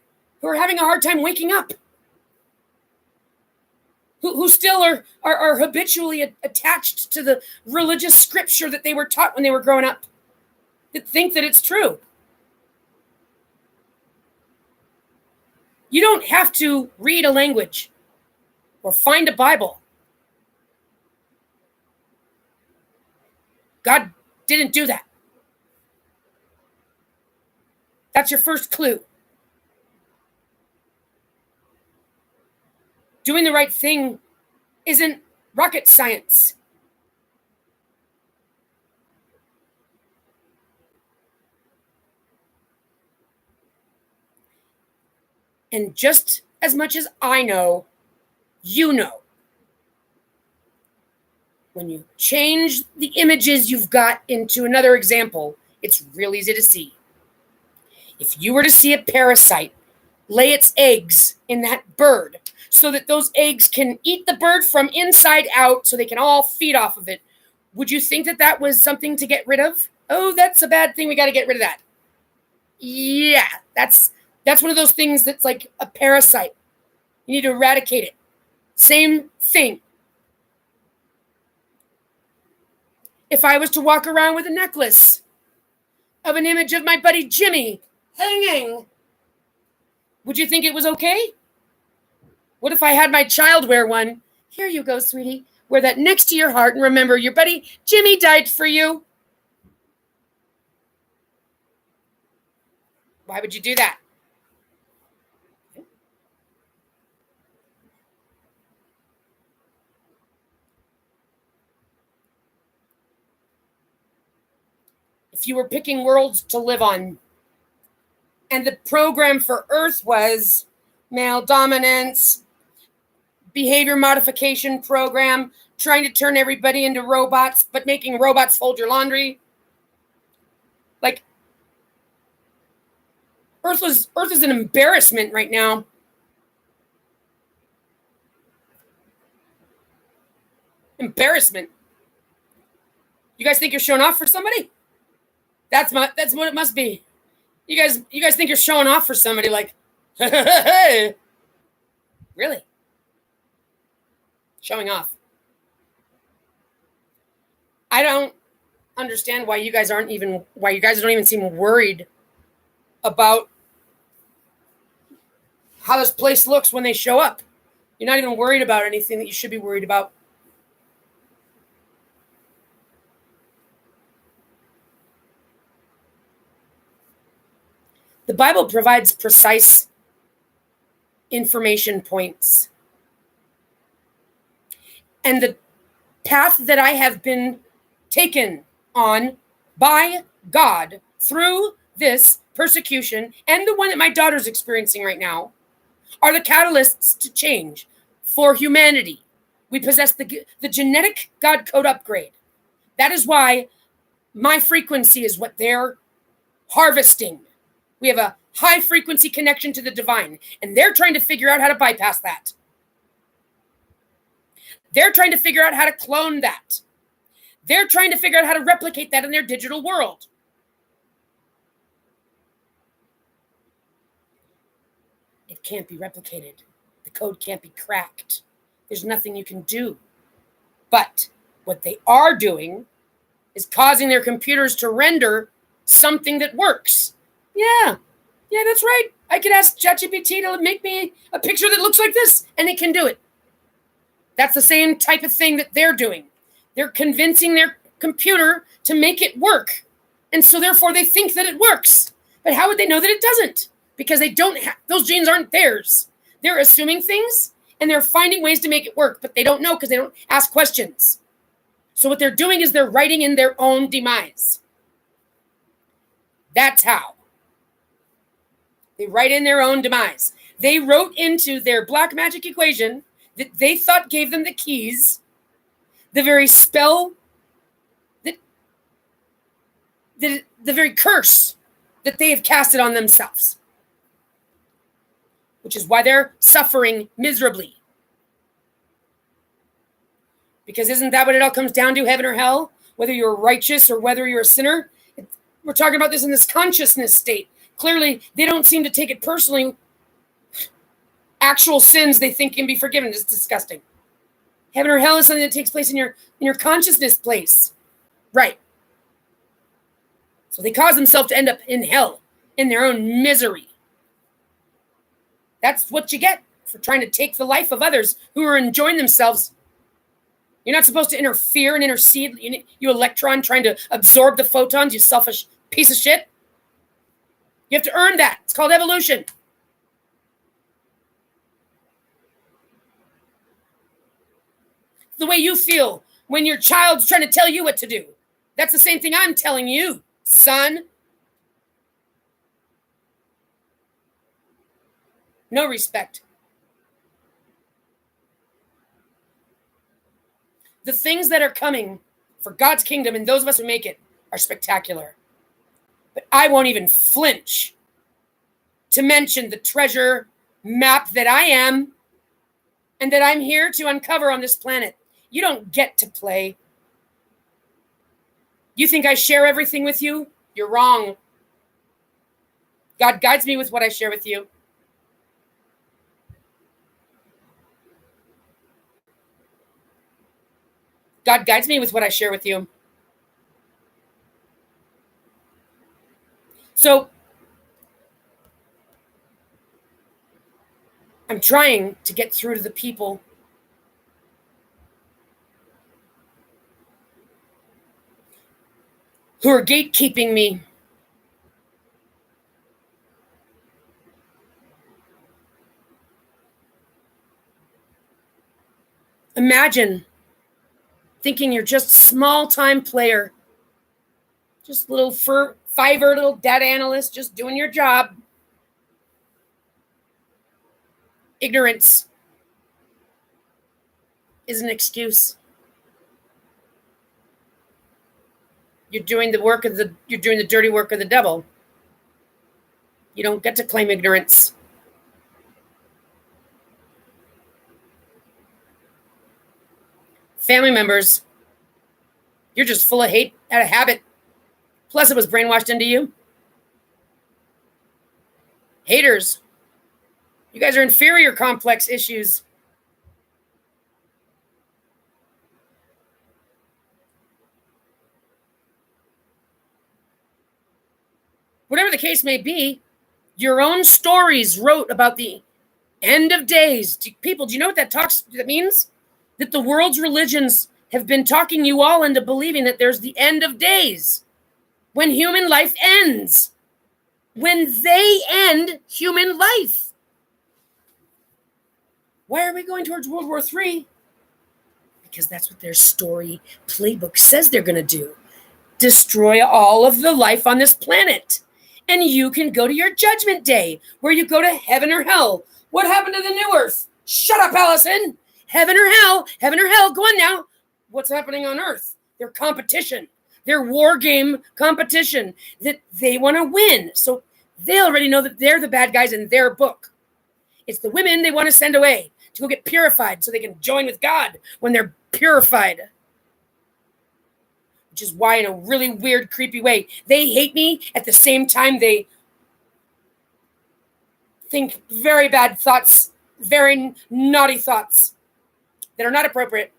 having a hard time waking up. Who still are habitually attached to the religious scripture that they were taught when they were growing up. That think that it's true. You don't have to read a language or find a Bible. God didn't do that. That's your first clue. Doing the right thing isn't rocket science. And just as much as I know, you know. When you change the images you've got into another example, it's real easy to see. If you were to see a parasite lay its eggs in that bird so that those eggs can eat the bird from inside out so they can all feed off of it, would you think that that was something to get rid of? Oh, that's a bad thing. We got to get rid of that. Yeah, that's one of those things that's like a parasite. You need to eradicate it. Same thing. If I was to walk around with a necklace of an image of my buddy Jimmy hanging, would you think it was okay? What if I had my child wear one? Here you go, sweetie. Wear that next to your heart and remember your buddy Jimmy died for you. Why would you do that? If you were picking worlds to live on, and the program for Earth was male dominance, behavior modification program, trying to turn everybody into robots, but making robots fold your laundry. Like, Earth is an embarrassment right now. Embarrassment. You guys think you're showing off for somebody? That's what it must be. You guys think you're showing off for somebody, like, hey, really? Showing off. I don't understand why you guys don't even seem worried about how this place looks when they show up. You're not even worried about anything that you should be worried about. The Bible provides precise information points. And the path that I have been taken on by God through this persecution and the one that my daughter's experiencing right now are the catalysts to change for humanity. We possess the genetic God code upgrade. That is why my frequency is what they're harvesting. We have a high frequency connection to the divine, and they're trying to figure out how to bypass that. They're trying to figure out how to clone that. They're trying to figure out how to replicate that in their digital world. It can't be replicated. The code can't be cracked. There's nothing you can do. But what they are doing is causing their computers to render something that works. Yeah, that's right. I could ask ChatGPT to make me a picture that looks like this, and it can do it. That's the same type of thing that they're doing. They're convincing their computer to make it work. And so therefore they think that it works. But how would they know that it doesn't? Because they don't have, those genes aren't theirs. They're assuming things and they're finding ways to make it work, but they don't know because they don't ask questions. So what they're doing is they're writing in their own demise. That's how. They write in their own demise. They wrote into their black magic equation that they thought gave them the keys, the very spell, the very curse that they have casted on themselves, which is why they're suffering miserably. Because isn't that what it all comes down to, heaven or hell? Whether you're righteous or whether you're a sinner? We're talking about this in this consciousness state. Clearly, they don't seem to take it personally. Actual sins they think can be forgiven. It's disgusting. Heaven or hell is something that takes place in your consciousness place. Right. So they cause themselves to end up in hell, in their own misery. That's what you get for trying to take the life of others who are enjoying themselves. You're not supposed to interfere and intercede. You electron trying to absorb the photons, you selfish piece of shit. You have to earn that. It's called evolution. The way you feel when your child's trying to tell you what to do. That's the same thing I'm telling you, son. No respect. The things that are coming for God's kingdom and those of us who make it are spectacular. But I won't even flinch to mention the treasure map that I am and that I'm here to uncover on this planet. You don't get to play. You think I share everything with you? You're wrong. God guides me with what I share with you. God guides me with what I share with you. So I'm trying to get through to the people who are gatekeeping me. Imagine thinking you're just a small-time player, just little Fiverr, little data analyst, just doing your job. Ignorance is an excuse. You're doing the dirty work of the devil. You don't get to claim ignorance. Family members, you're just full of hate out of habit. Plus, it was brainwashed into you. Haters, you guys are inferior complex issues. Whatever the case may be, your own stories wrote about the end of days. People, do you know what that means? That the world's religions have been talking you all into believing that there's the end of days. When human life ends. When they end human life. Why are we going towards World War III? Because that's what their story playbook says they're going to do. Destroy all of the life on this planet. And you can go to your judgment day, where you go to heaven or hell. What happened to the new earth? Shut up, Allison. Heaven or hell, go on now. What's happening on earth? Their competition, their war game competition that they want to win. So they already know that they're the bad guys in their book. It's the women they want to send away to go get purified so they can join with God when they're purified. Which is why, in a really weird, creepy way, they hate me at the same time they think very bad thoughts, very naughty thoughts that are not appropriate.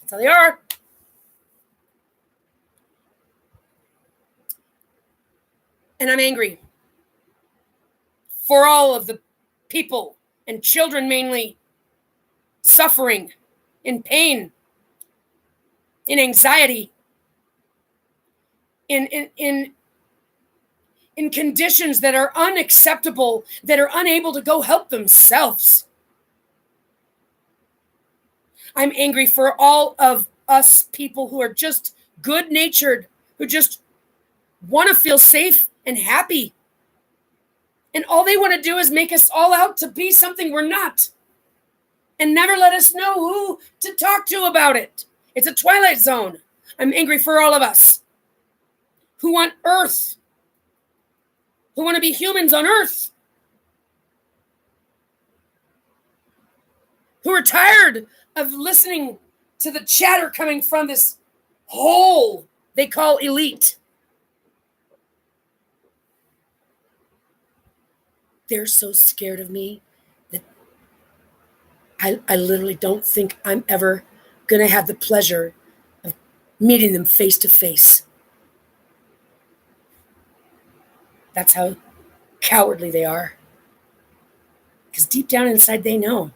That's how they are. And I'm angry for all of the people and children mainly suffering in pain, in anxiety, in conditions that are unacceptable, that are unable to go help themselves. I'm angry for all of us people who are just good-natured, who just want to feel safe and happy. And all they want to do is make us all out to be something we're not. And never let us know who to talk to about it. It's a twilight zone. I'm angry for all of us. who want earth, who want to be humans on earth, who are tired of listening to the chatter coming from this hole they call elite. They're so scared of me that I literally don't think I'm ever going to have the pleasure of meeting them face to face. That's how cowardly they are. Because deep down inside, they know.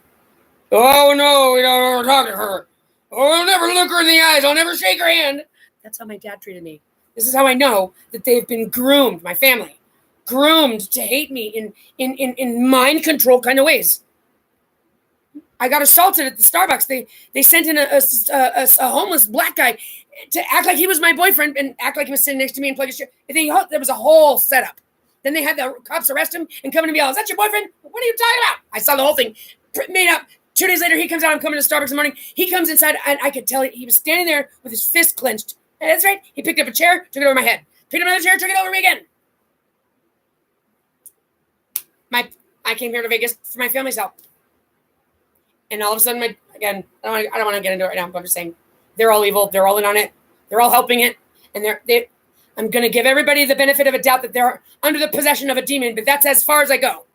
Oh, no, we don't ever talk to her. Oh, I'll never look her in the eyes. I'll never shake her hand. That's how my dad treated me. This is how I know that they've been groomed, my family, groomed to hate me in mind control kind of ways. I got assaulted at the Starbucks. They sent in a homeless black guy to act like he was my boyfriend and act like he was sitting next to me and plug his chair. There was a whole setup. Then they had the cops arrest him and come in and be all, is that your boyfriend? What are you talking about? I saw the whole thing made up. 2 days later, he comes out. I'm coming to Starbucks in the morning. He comes inside, and I could tell he was standing there with his fist clenched. And that's right. He picked up a chair, took it over my head. Picked up another chair, took it over me again. I came here to Vegas for my family's help. And all of a sudden, I don't want to get into it right now, but I'm just saying, they're all evil. They're all in on it. They're all helping it. And I'm going to give everybody the benefit of a doubt that they're under the possession of a demon, but that's as far as I go.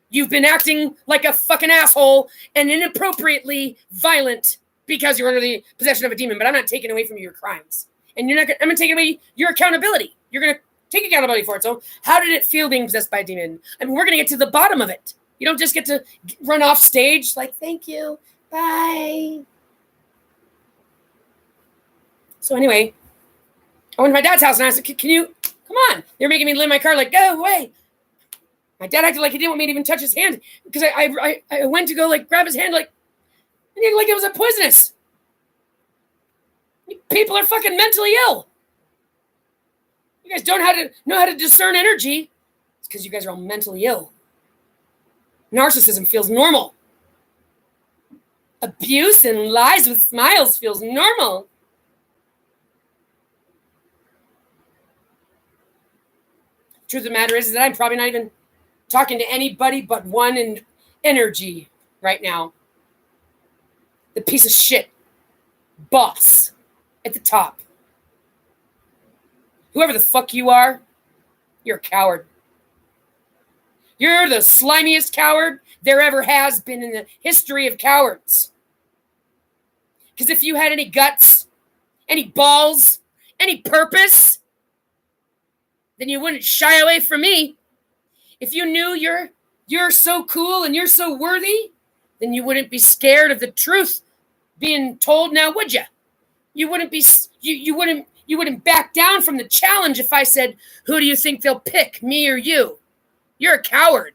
You've been acting like a fucking asshole and inappropriately violent because you're under the possession of a demon, but I'm not taking away from you your crimes. And I'm going to take away your accountability. You're going to take accountability for it. So how did it feel being possessed by a demon? I mean, we're going to get to the bottom of it. You don't just get to run off stage like, thank you, bye. So anyway, I went to my dad's house and I said, can you, come on. They're making me live in my car like, go away. My dad acted like he didn't want me to even touch his hand because I went to go like grab his hand like it was a poisonous. People are fucking mentally ill. You guys don't know how to discern energy. It's because you guys are all mentally ill. Narcissism feels normal. Abuse and lies with smiles feels normal. Truth of the matter is that I'm probably not even talking to anybody but one in energy right now. The piece of shit boss at the top. Whoever the fuck you are, you're a coward. You're the slimiest coward there ever has been in the history of cowards. Because if you had any guts, any balls, any purpose, then you wouldn't shy away from me. If you knew you're so cool and you're so worthy, then you wouldn't be scared of the truth being told now, would you? You wouldn't be you wouldn't back down from the challenge if I said, who do you think they'll pick, me or you? You're a coward.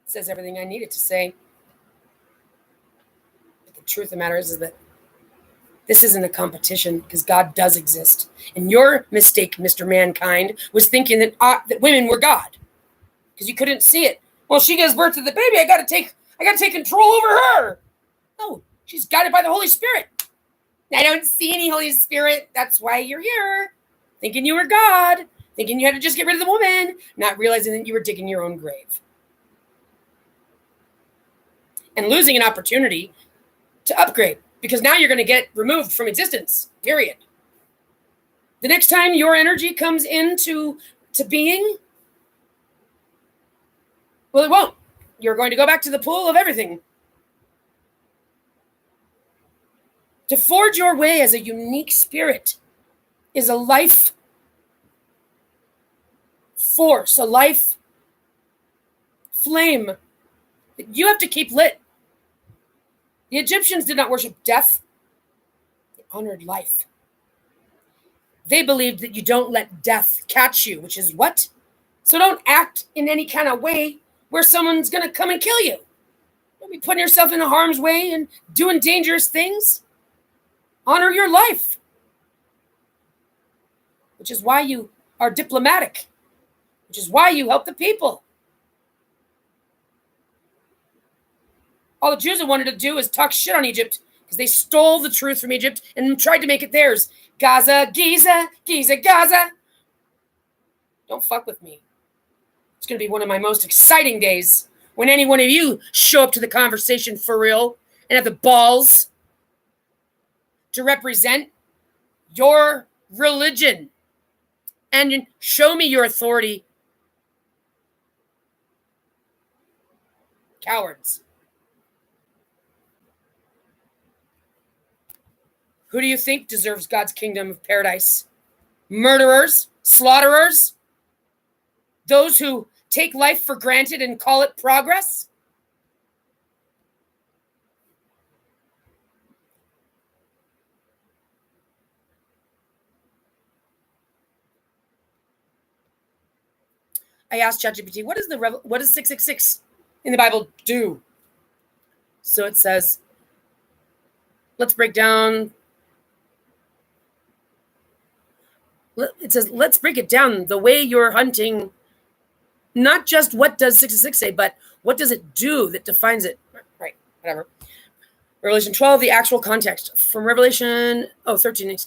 It says everything I needed to say. But the truth of the matter is that this isn't a competition because God does exist. And your mistake, Mr. Mankind, was thinking that women were God because you couldn't see it. Well, she gives birth to the baby. I got to take control over her. No, she's guided by the Holy Spirit. I don't see any Holy Spirit. That's why you're here. Thinking you were God. Thinking you had to just get rid of the woman. Not realizing that you were digging your own grave. And losing an opportunity to upgrade. Because now you're going to get removed from existence. Period. The next time your energy comes into being, well, it won't. You're going to go back to the pool of everything. To forge your way as a unique spirit is a life force, a life flame that you have to keep lit. The Egyptians did not worship death. They honored life. They believed that you don't let death catch you, which is what? So don't act in any kind of way where someone's going to come and kill you. Don't be putting yourself in harm's way and doing dangerous things. Honor your life. Which is why you are diplomatic. Which is why you help the people. All the Jews wanted to do is talk shit on Egypt because they stole the truth from Egypt and tried to make it theirs. Gaza, Giza, Giza, Gaza. Don't fuck with me. It's going to be one of my most exciting days when any one of you show up to the conversation for real and have the balls to represent your religion and show me your authority. Cowards. Who do you think deserves God's kingdom of paradise? Murderers? Slaughterers? Those who take life for granted and call it progress? I asked ChatGPT, what does 666 in the Bible do? So it says, let's break it down the way you're hunting. Not just what does 666 say, but what does it do that defines it? Right, whatever. Revelation 12, the actual context. From Revelation 13, the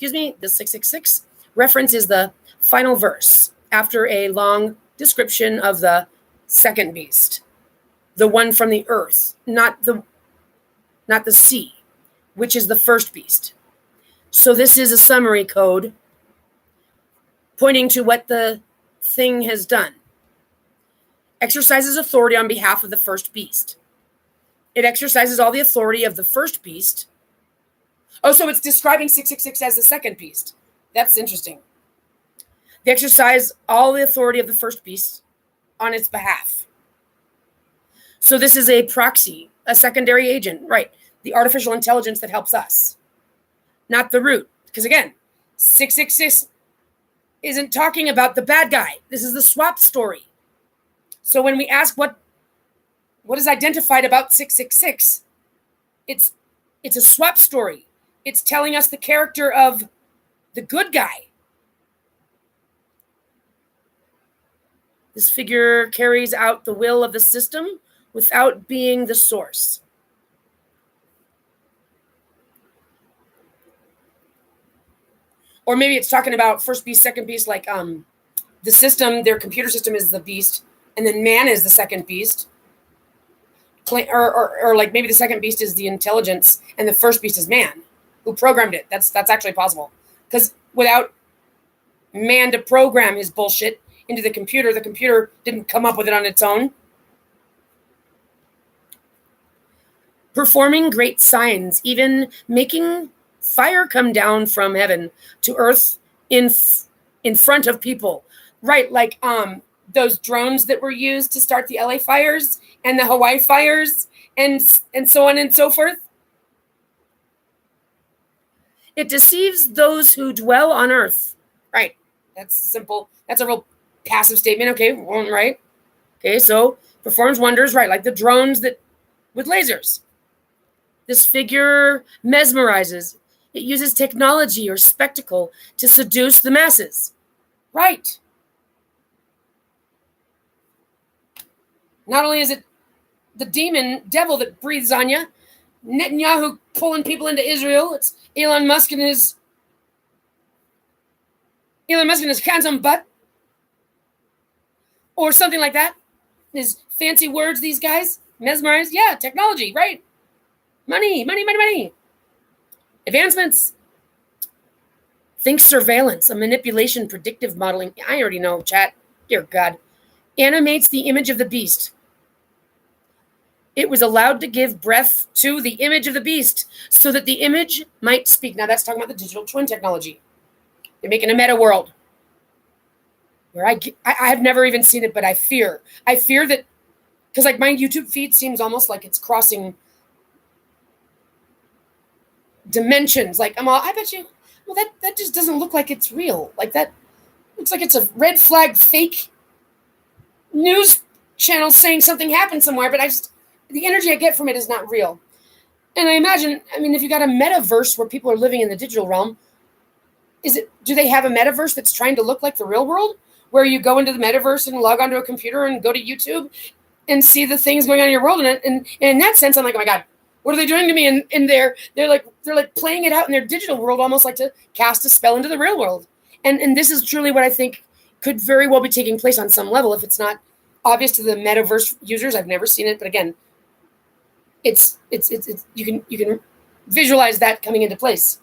666 reference is the final verse after a long description of the second beast, the one from the earth, not the sea, which is the first beast. So this is a summary code pointing to what the thing has done. Exercises authority on behalf of the first beast. It exercises all the authority of the first beast. Oh, so it's describing 666 as the second beast. That's interesting. They exercise all the authority of the first beast on its behalf. So this is a proxy, a secondary agent, right? The artificial intelligence that helps us, not the root. Because again, 666 isn't talking about the bad guy. This is the swap story. So when we ask what is identified about 666, it's a swap story. It's telling us the character of the good guy. This figure carries out the will of the system without being the source. Or maybe it's talking about first beast, second beast, like the system, their computer system is the beast, and then man is the second beast. Or like maybe the second beast is the intelligence, and the first beast is man, who programmed it. That's actually possible. Because without man to program his bullshit into the computer didn't come up with it on its own. Performing great signs, even making fire come down from heaven to earth in front of people. Right, like those drones that were used to start the LA fires and the Hawaii fires and so on and so forth. It deceives those who dwell on earth. Right, that's simple. That's a real passive statement. Okay, well, right. Okay, so performs wonders, right, like the drones that with lasers. This figure mesmerizes. It uses technology or spectacle to seduce the masses. Right. Not only is it the devil that breathes on you, Netanyahu pulling people into Israel, it's Elon Musk and his handsome butt. Or something like that. His fancy words, these guys. Mesmerized. Yeah, technology, right? Money. Advancements. Think surveillance, a manipulation, predictive modeling. I already know, chat. Dear God. Animates the image of the beast. It was allowed to give breath to the image of the beast so that the image might speak. Now that's talking about the digital twin technology. They're making a meta world. Where I have never even seen it, but I fear that, because like my YouTube feed seems almost like it's crossing dimensions. Like I bet you, well, that just doesn't look like it's real. Like that looks like it's a red flag fake news channel saying something happened somewhere, but the energy I get from it is not real. And I imagine, if you got a metaverse where people are living in the digital realm, do they have a metaverse that's trying to look like the real world? Where you go into the metaverse and log onto a computer and go to YouTube and see the things going on in your world. And in that sense, I'm like, oh my God, What are they doing to me? And they're like playing it out in their digital world, almost like to cast a spell into the real world. And this is truly what I think could very well be taking place on some level, if it's not obvious to the metaverse users. I've never seen it, but again, it's you can visualize that coming into place.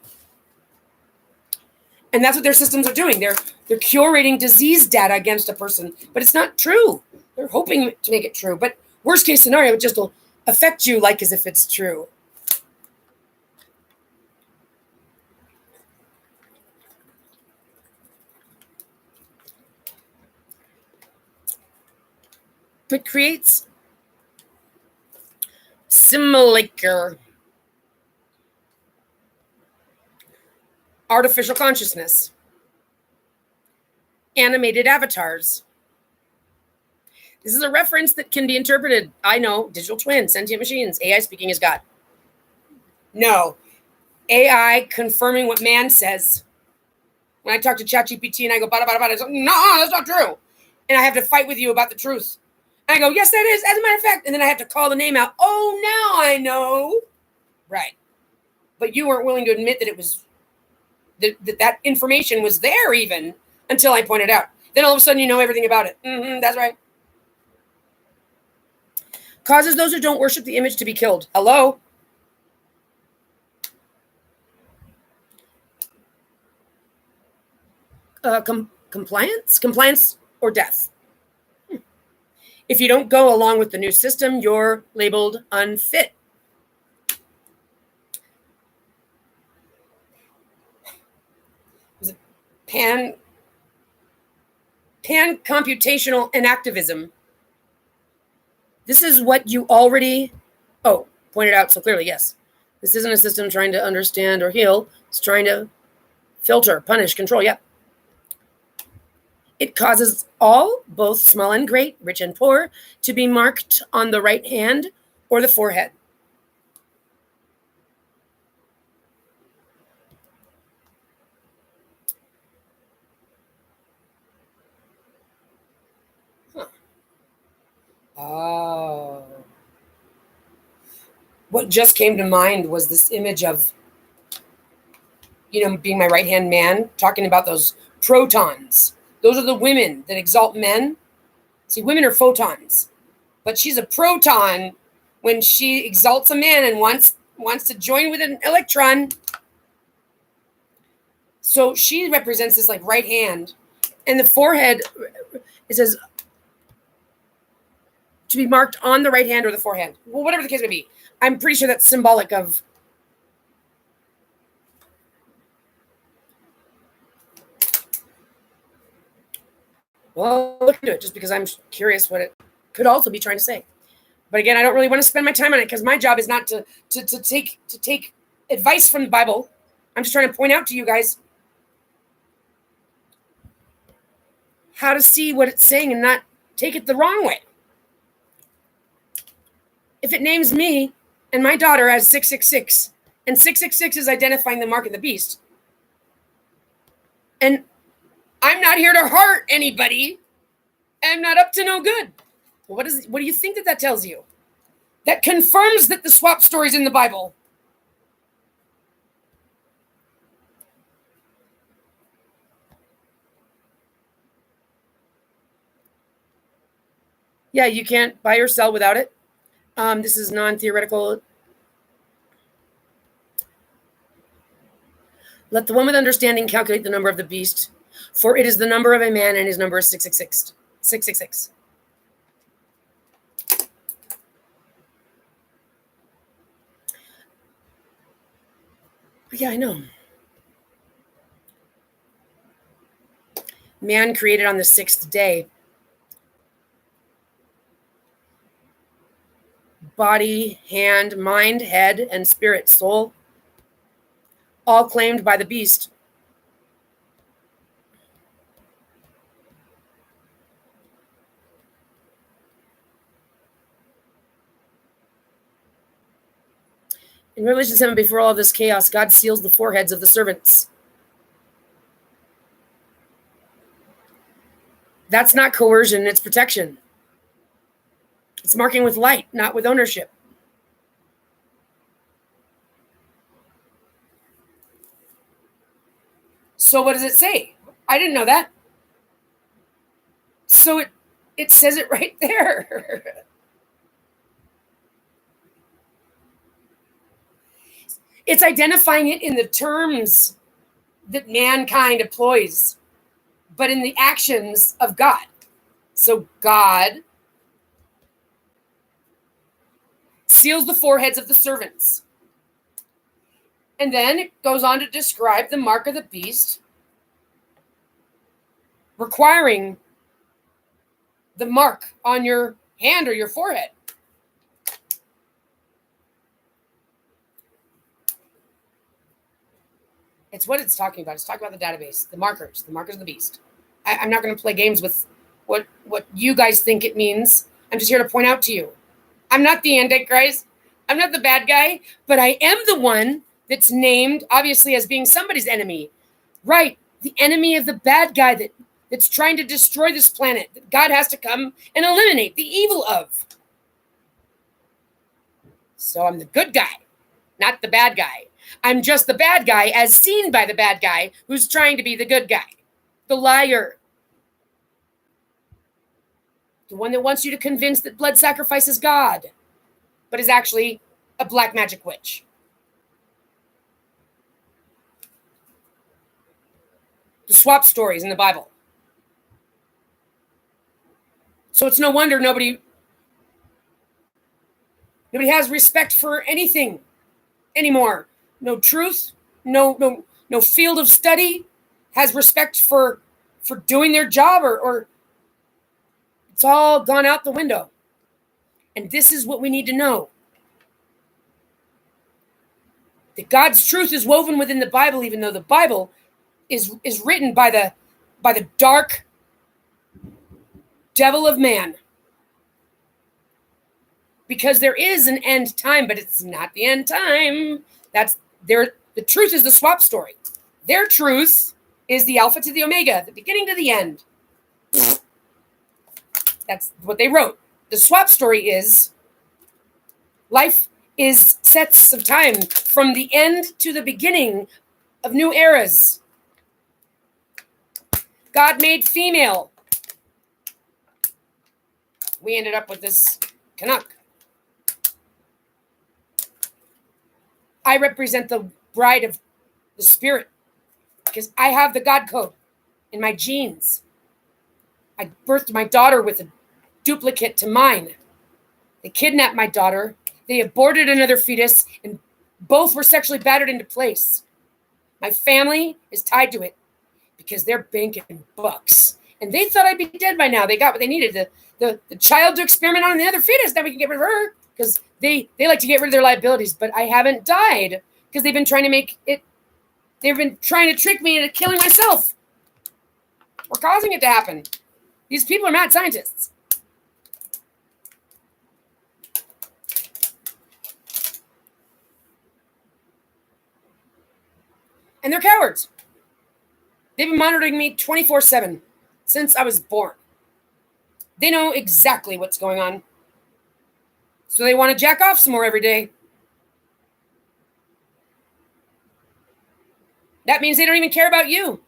And that's what their systems are doing. They're curating disease data against a person, but it's not true. They're hoping to make it true, but worst case scenario, it just will affect you like as if it's true. It creates simulacre, artificial consciousness, animated avatars. This is a reference that can be interpreted. I know, digital twin, sentient machines, AI speaking as God. No, AI confirming what man says. When I talk to ChatGPT and I go, bada, bada, bada, it's like, no, that's not true. And I have to fight with you about the truth. And I go, yes, that is, as a matter of fact. And then I have to call the name out. Oh, now I know. Right. But you weren't willing to admit that it was, that information was there even until I pointed out. Then all of a sudden you know everything about it. That's right. Causes those who don't worship the image to be killed. Hello? Compliance or death. If you don't go along with the new system, you're labeled unfit. Pan-computational inactivism. This is what you already, pointed out so clearly, yes. This isn't a system trying to understand or heal. It's trying to filter, punish, control, yep. It causes all, both small and great, rich and poor, to be marked on the right hand or the forehead. Oh. What just came to mind was this image of, being my right-hand man, talking about those protons. Those are the women that exalt men. See, women are photons, but she's a proton when she exalts a man and wants to join with an electron. So she represents this like right hand, and the forehead, it says to be marked on the right hand or the forehead. Well, whatever the case may be. I'm pretty sure that's symbolic of look into it just because I'm curious what it could also be trying to say. But again, I don't really want to spend my time on it because my job is not to take advice from the Bible. I'm just trying to point out to you guys how to see what it's saying and not take it the wrong way. If it names me and my daughter as 666, and 666 is identifying the mark of the beast, and I'm not here to hurt anybody, I'm not up to no good. Well, what do you think that tells you? That confirms that the swap story's in the Bible. Yeah, you can't buy or sell without it. This is non-theoretical. Let the one with understanding calculate the number of the beast, for it is the number of a man, and his number is 666. 666. Yeah, I know. Man created on the sixth day. Body, hand, mind, head, and spirit, soul, all claimed by the beast. In Revelation 7, before all of this chaos, God seals the foreheads of the servants. That's not coercion, it's protection. It's marking with light, not with ownership. So what does it say? I didn't know that. So it says it right there. It's identifying it in the terms that mankind employs, but in the actions of God. So God seals the foreheads of the servants. And then it goes on to describe the mark of the beast, requiring the mark on your hand or your forehead. It's what it's talking about. It's talking about the database, the markers of the beast. I'm not going to play games with what you guys think it means. I'm just here to point out to you. I'm not the Antichrist. I'm not the bad guy, but I am the one that's named, obviously, as being somebody's enemy. Right, the enemy of the bad guy that's trying to destroy this planet, that God has to come and eliminate the evil of. So I'm the good guy, not the bad guy. I'm just the bad guy as seen by the bad guy who's trying to be the good guy, the liar, the one that wants you to convince that blood sacrifice is God, but is actually a black magic witch. The swap stories in the Bible. So it's no wonder nobody has respect for anything anymore. No truth, no field of study has respect for doing their job, or it's all gone out the window. And this is what we need to know. That God's truth is woven within the Bible, even though the Bible is written by the dark devil of man. Because there is an end time, but it's not the end time. The truth is the swap story. Their truth is the Alpha to the Omega, the beginning to the end. That's what they wrote. The swap story is life is sets of time from the end to the beginning of new eras. God made female. We ended up with this Canuck. I represent the bride of the spirit because I have the God code in my genes. I birthed my daughter with a duplicate to mine. They kidnapped my daughter. They aborted another fetus, and both were sexually battered into place. My family is tied to it because they're banking bucks. And they thought I'd be dead by now. They got what they needed. The child to experiment on the other fetus. Now we can get rid of her because they like to get rid of their liabilities. But I haven't died because they've been trying to make it. They've been trying to trick me into killing myself. We're causing it to happen. These people are mad scientists. And they're cowards. They've been monitoring me 24/7 since I was born. They know exactly what's going on. So they want to jack off some more every day. That means they don't even care about you.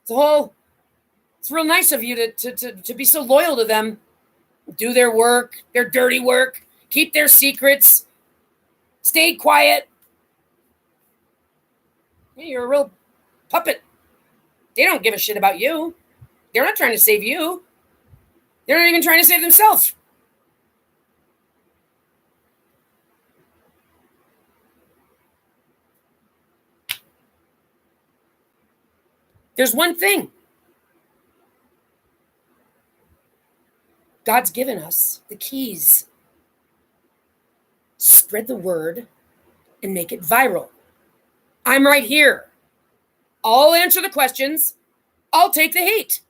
It's real nice of you to be so loyal to them. Do their work, their dirty work, keep their secrets, stay quiet. You're a real puppet. They don't give a shit about you. They're not trying to save you. They're not even trying to save themselves. There's one thing. God's given us the keys. Spread the word and make it viral. I'm right here. I'll answer the questions. I'll take the hate.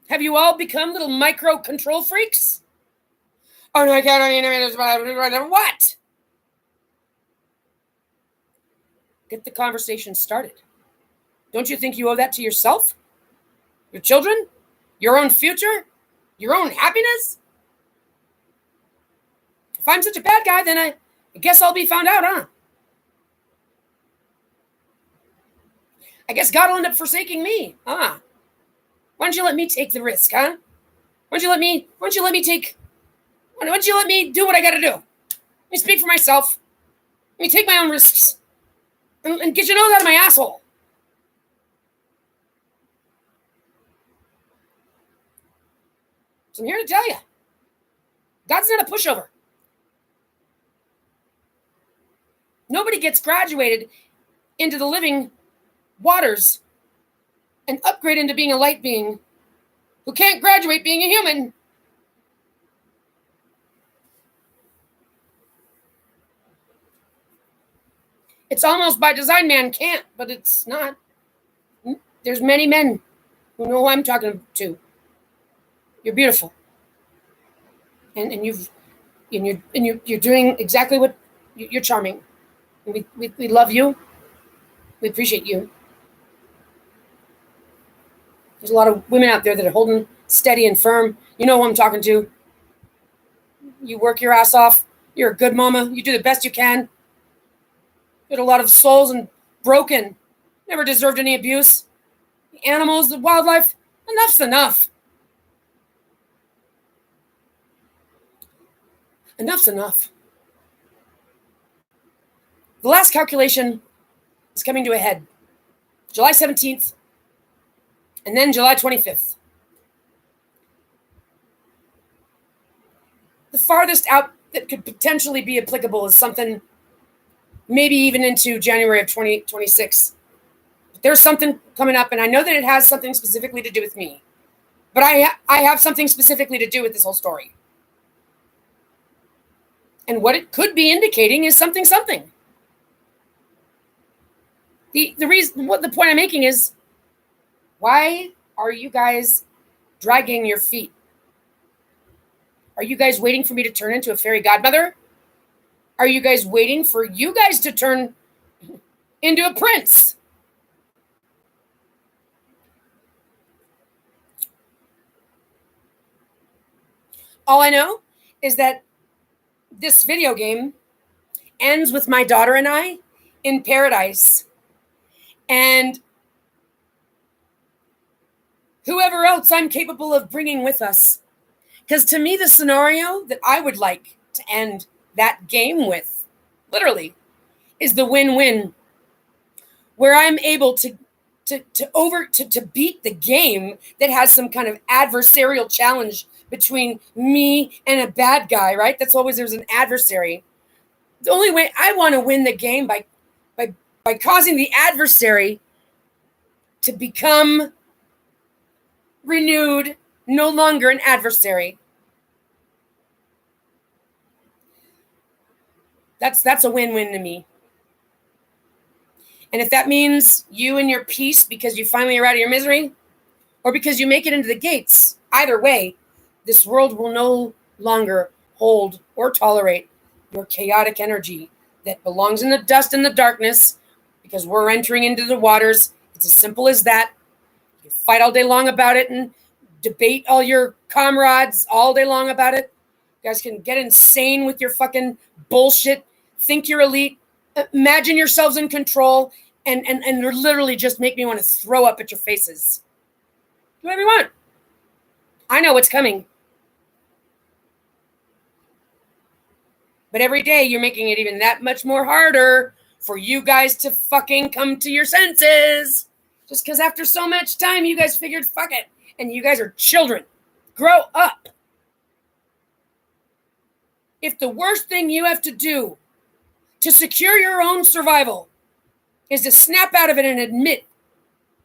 Have you all become little micro control freaks? Oh, no, I can't. What? Get the conversation started. Don't you think you owe that to yourself? Your children? Your own future? Your own happiness? If I'm such a bad guy, then I guess I'll be found out, huh? I guess God will end up forsaking me. Why don't you let me take the risk, huh? Why don't you let me do what I gotta do? Let me speak for myself. Let me take my own risks. And get your nose out of my asshole. So I'm here to tell you, God's not a pushover. Nobody gets graduated into the living waters and upgrade into being a light being who can't graduate being a human. It's almost by design man can't, but it's not. There's many men who know who I'm talking to. You're beautiful. And you're doing exactly what you're charming. We love you. We appreciate you. There's a lot of women out there that are holding steady and firm. You know who I'm talking to. You work your ass off. You're a good mama. You do the best you can. Get a lot of souls and broken. Never deserved any abuse. The animals, the wildlife, enough's enough. Enough's enough. The last calculation is coming to a head. July 17th, and then July 25th. The farthest out that could potentially be applicable is something maybe even into January of 2026. There's something coming up, and I know that it has something specifically to do with me. But I have something specifically to do with this whole story. And what it could be indicating is something. The reason, what the point I'm making is, why are you guys dragging your feet? Are you guys waiting for me to turn into a fairy godmother? Are you guys waiting for you guys to turn into a prince? All I know is that this video game ends with my daughter and I in paradise. And whoever else I'm capable of bringing with us. Because to me, the scenario that I would like to end that game with, literally, is the win-win, where I'm able to beat the game that has some kind of adversarial challenge between me and a bad guy, right? That's always, there's an adversary. The only way I want to win the game by causing the adversary to become renewed, no longer an adversary. That's a win-win to me. And if that means you and your peace because you finally are out of your misery, or because you make it into the gates, either way, this world will no longer hold or tolerate your chaotic energy that belongs in the dust and the darkness, because we're entering into the waters. It's as simple as that. You fight all day long about it and debate all your comrades all day long about it. You guys can get insane with your fucking bullshit. Think you're elite. Imagine yourselves in control and literally just make me want to throw up at your faces. Do whatever you want. I know what's coming. But every day you're making it even that much more harder for you guys to fucking come to your senses. Just because after so much time you guys figured, fuck it. And you guys are children. Grow up. If the worst thing you have to do to secure your own survival is to snap out of it and admit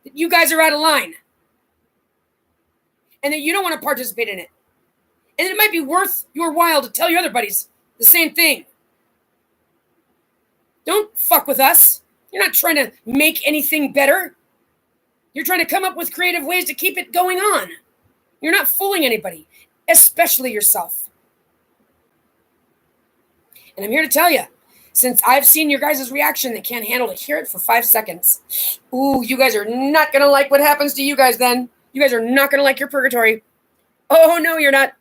that you guys are out of line and that you don't want to participate in it, and it might be worth your while to tell your other buddies the same thing. Don't fuck with us. You're not trying to make anything better. You're trying to come up with creative ways to keep it going on. You're not fooling anybody, especially yourself. And I'm here to tell you, since I've seen your guys' reaction, they can't handle to hear it for 5 seconds. Ooh, you guys are not going to like what happens to you guys then. You guys are not going to like your purgatory. Oh, no, you're not.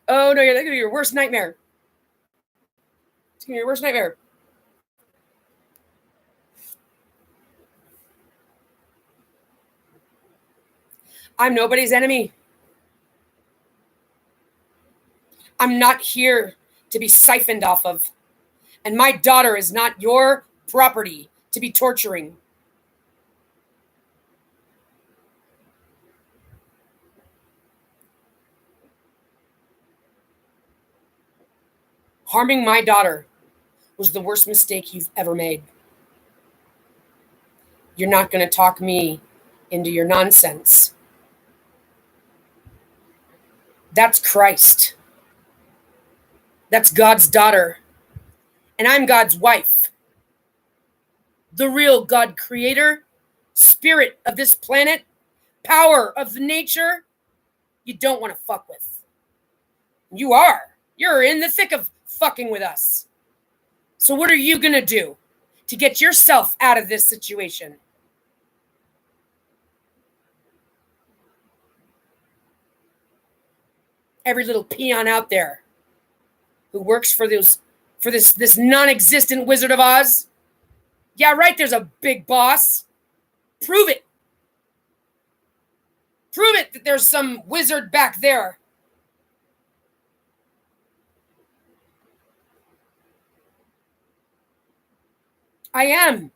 Oh, no, that's going to be your worst nightmare. It's going to be your worst nightmare. I'm nobody's enemy. I'm not here to be siphoned off of. And my daughter is not your property to be torturing. Harming my daughter was the worst mistake you've ever made. You're not going to talk me into your nonsense. That's Christ. That's God's daughter. And I'm God's wife. The real God creator, spirit of this planet, power of nature, you don't want to fuck with. You are. You're in the thick of fucking with us. So what are you going to do to get yourself out of this situation? Every little peon out there who works for this non-existent Wizard of Oz. Yeah, right, there's a big boss. Prove it. Prove it that there's some wizard back there. I am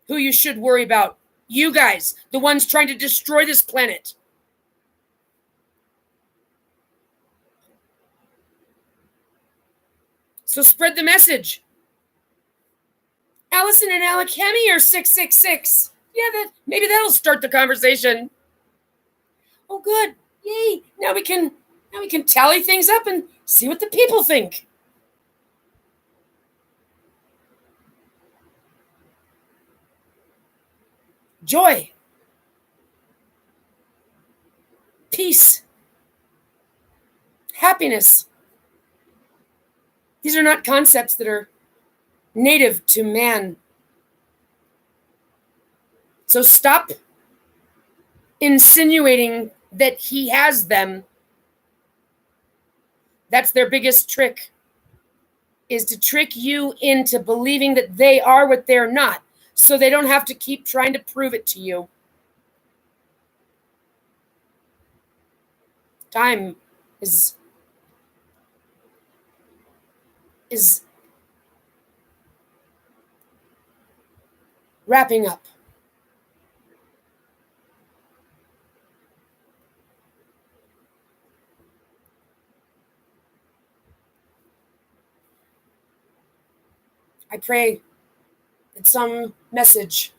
who you should worry about. You guys, the ones trying to destroy this planet. So spread the message. ALYSON and ALEK HEMME are 666. Yeah, maybe that'll start the conversation. Oh, good. Yay. Now we can tally things up and see what the people think. Joy. Peace. Happiness. These are not concepts that are native to man. So stop insinuating that he has them. That's their biggest trick, is to trick you into believing that they are what they're not, so they don't have to keep trying to prove it to you. Time is wrapping up. I pray that some message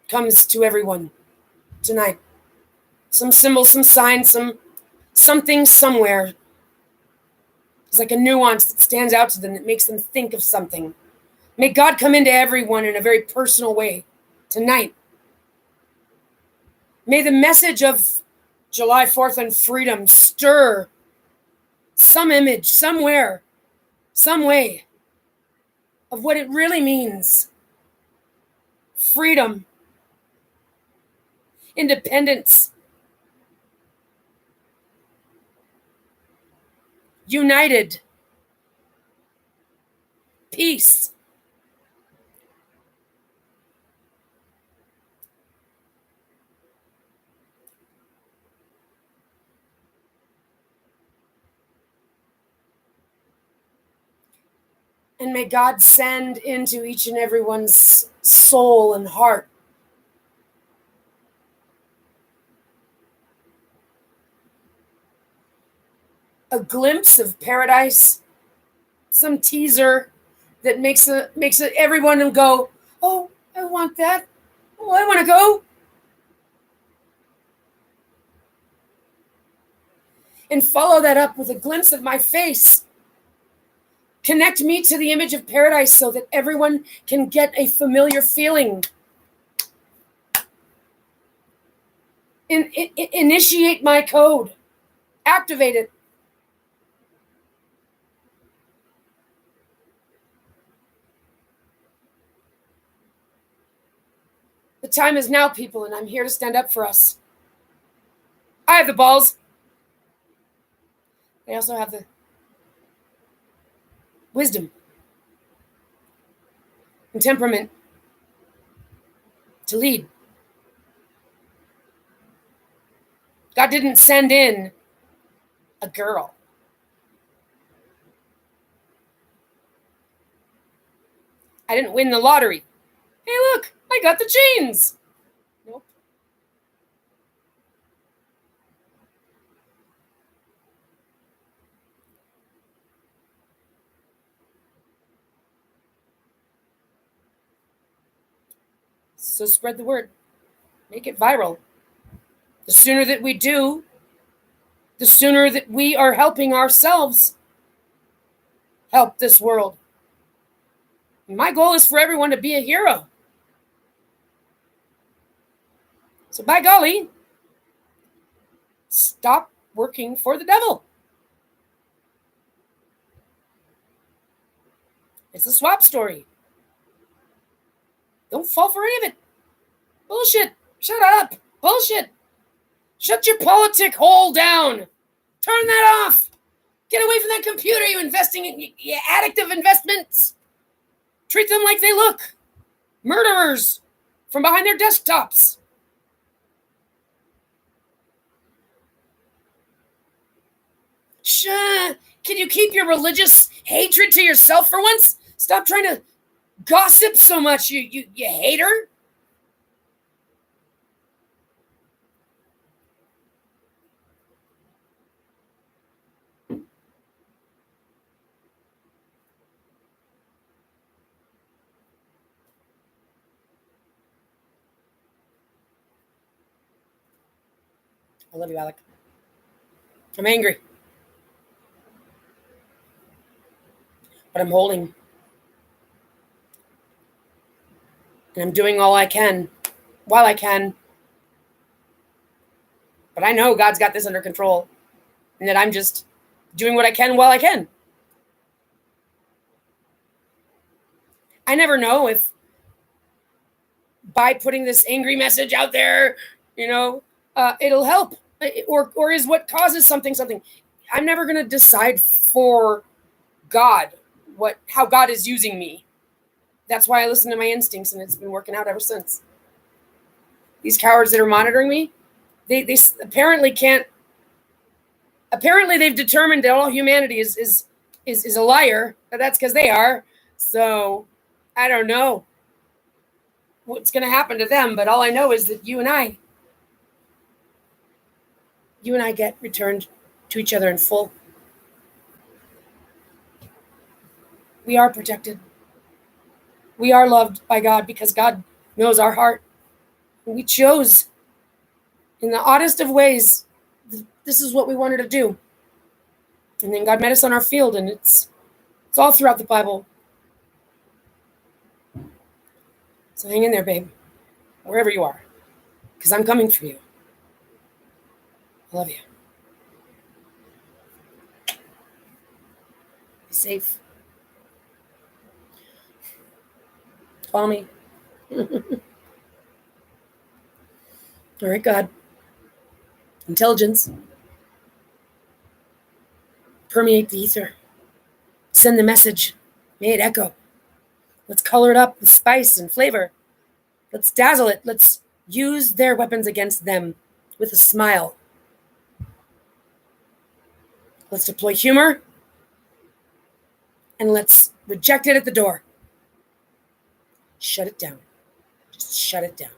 comes to everyone tonight. Some symbol, some sign, something somewhere. It's like a nuance that stands out to them that makes them think of something. May God come into everyone in a very personal way tonight. May the message of July 4th and freedom stir some image somewhere, some way of what it really means. Freedom, independence, united, peace. And may God send into each and everyone's soul and heart a glimpse of paradise, some teaser that makes everyone go, oh, I want that. Oh, I want to go. And follow that up with a glimpse of my face. Connect me to the image of paradise so that everyone can get a familiar feeling. Initiate my code. Activate it. The time is now, people, and I'm here to stand up for us. I have the balls. I also have the wisdom and temperament to lead. God didn't send in a girl. I didn't win the lottery. Hey, look, I got the chains. Nope. So spread the word. Make it viral. The sooner that we do, the sooner that we are helping ourselves help this world. My goal is for everyone to be a hero. So by golly, stop working for the devil. It's a swap story. Don't fall for any of it. Bullshit. Shut up. Bullshit. Shut your politic hole down. Turn that off. Get away from that computer, you investing in you addictive investments. Treat them like they look. Murderers from behind their desktops. Can you keep your religious hatred to yourself for once? Stop trying to gossip so much, you hater. I love you, Alec. I'm angry. But I'm holding. And I'm doing all I can while I can. But I know God's got this under control. And that I'm just doing what I can while I can. I never know if by putting this angry message out there, it'll help. Or is what causes something. I'm never going to decide for God how God is using me. That's why I listen to my instincts, and it's been working out ever since. These cowards that are monitoring me, they apparently can't. Apparently, they've determined that all humanity is a liar, but that's because they are. So, I don't know what's going to happen to them, but all I know is that you and I get returned to each other in full. We are protected. We are loved by God because God knows our heart. And we chose, in the oddest of ways, this is what we wanted to do. And then God met us on our field, and it's all throughout the Bible. So hang in there, babe, wherever you are, because I'm coming for you. I love you. Be safe. Call me. All right, God. Intelligence. Permeate the ether. Send the message. May it echo. Let's color it up with spice and flavor. Let's dazzle it. Let's use their weapons against them with a smile. Let's deploy humor. And let's reject it at the door. Shut it down. Just shut it down.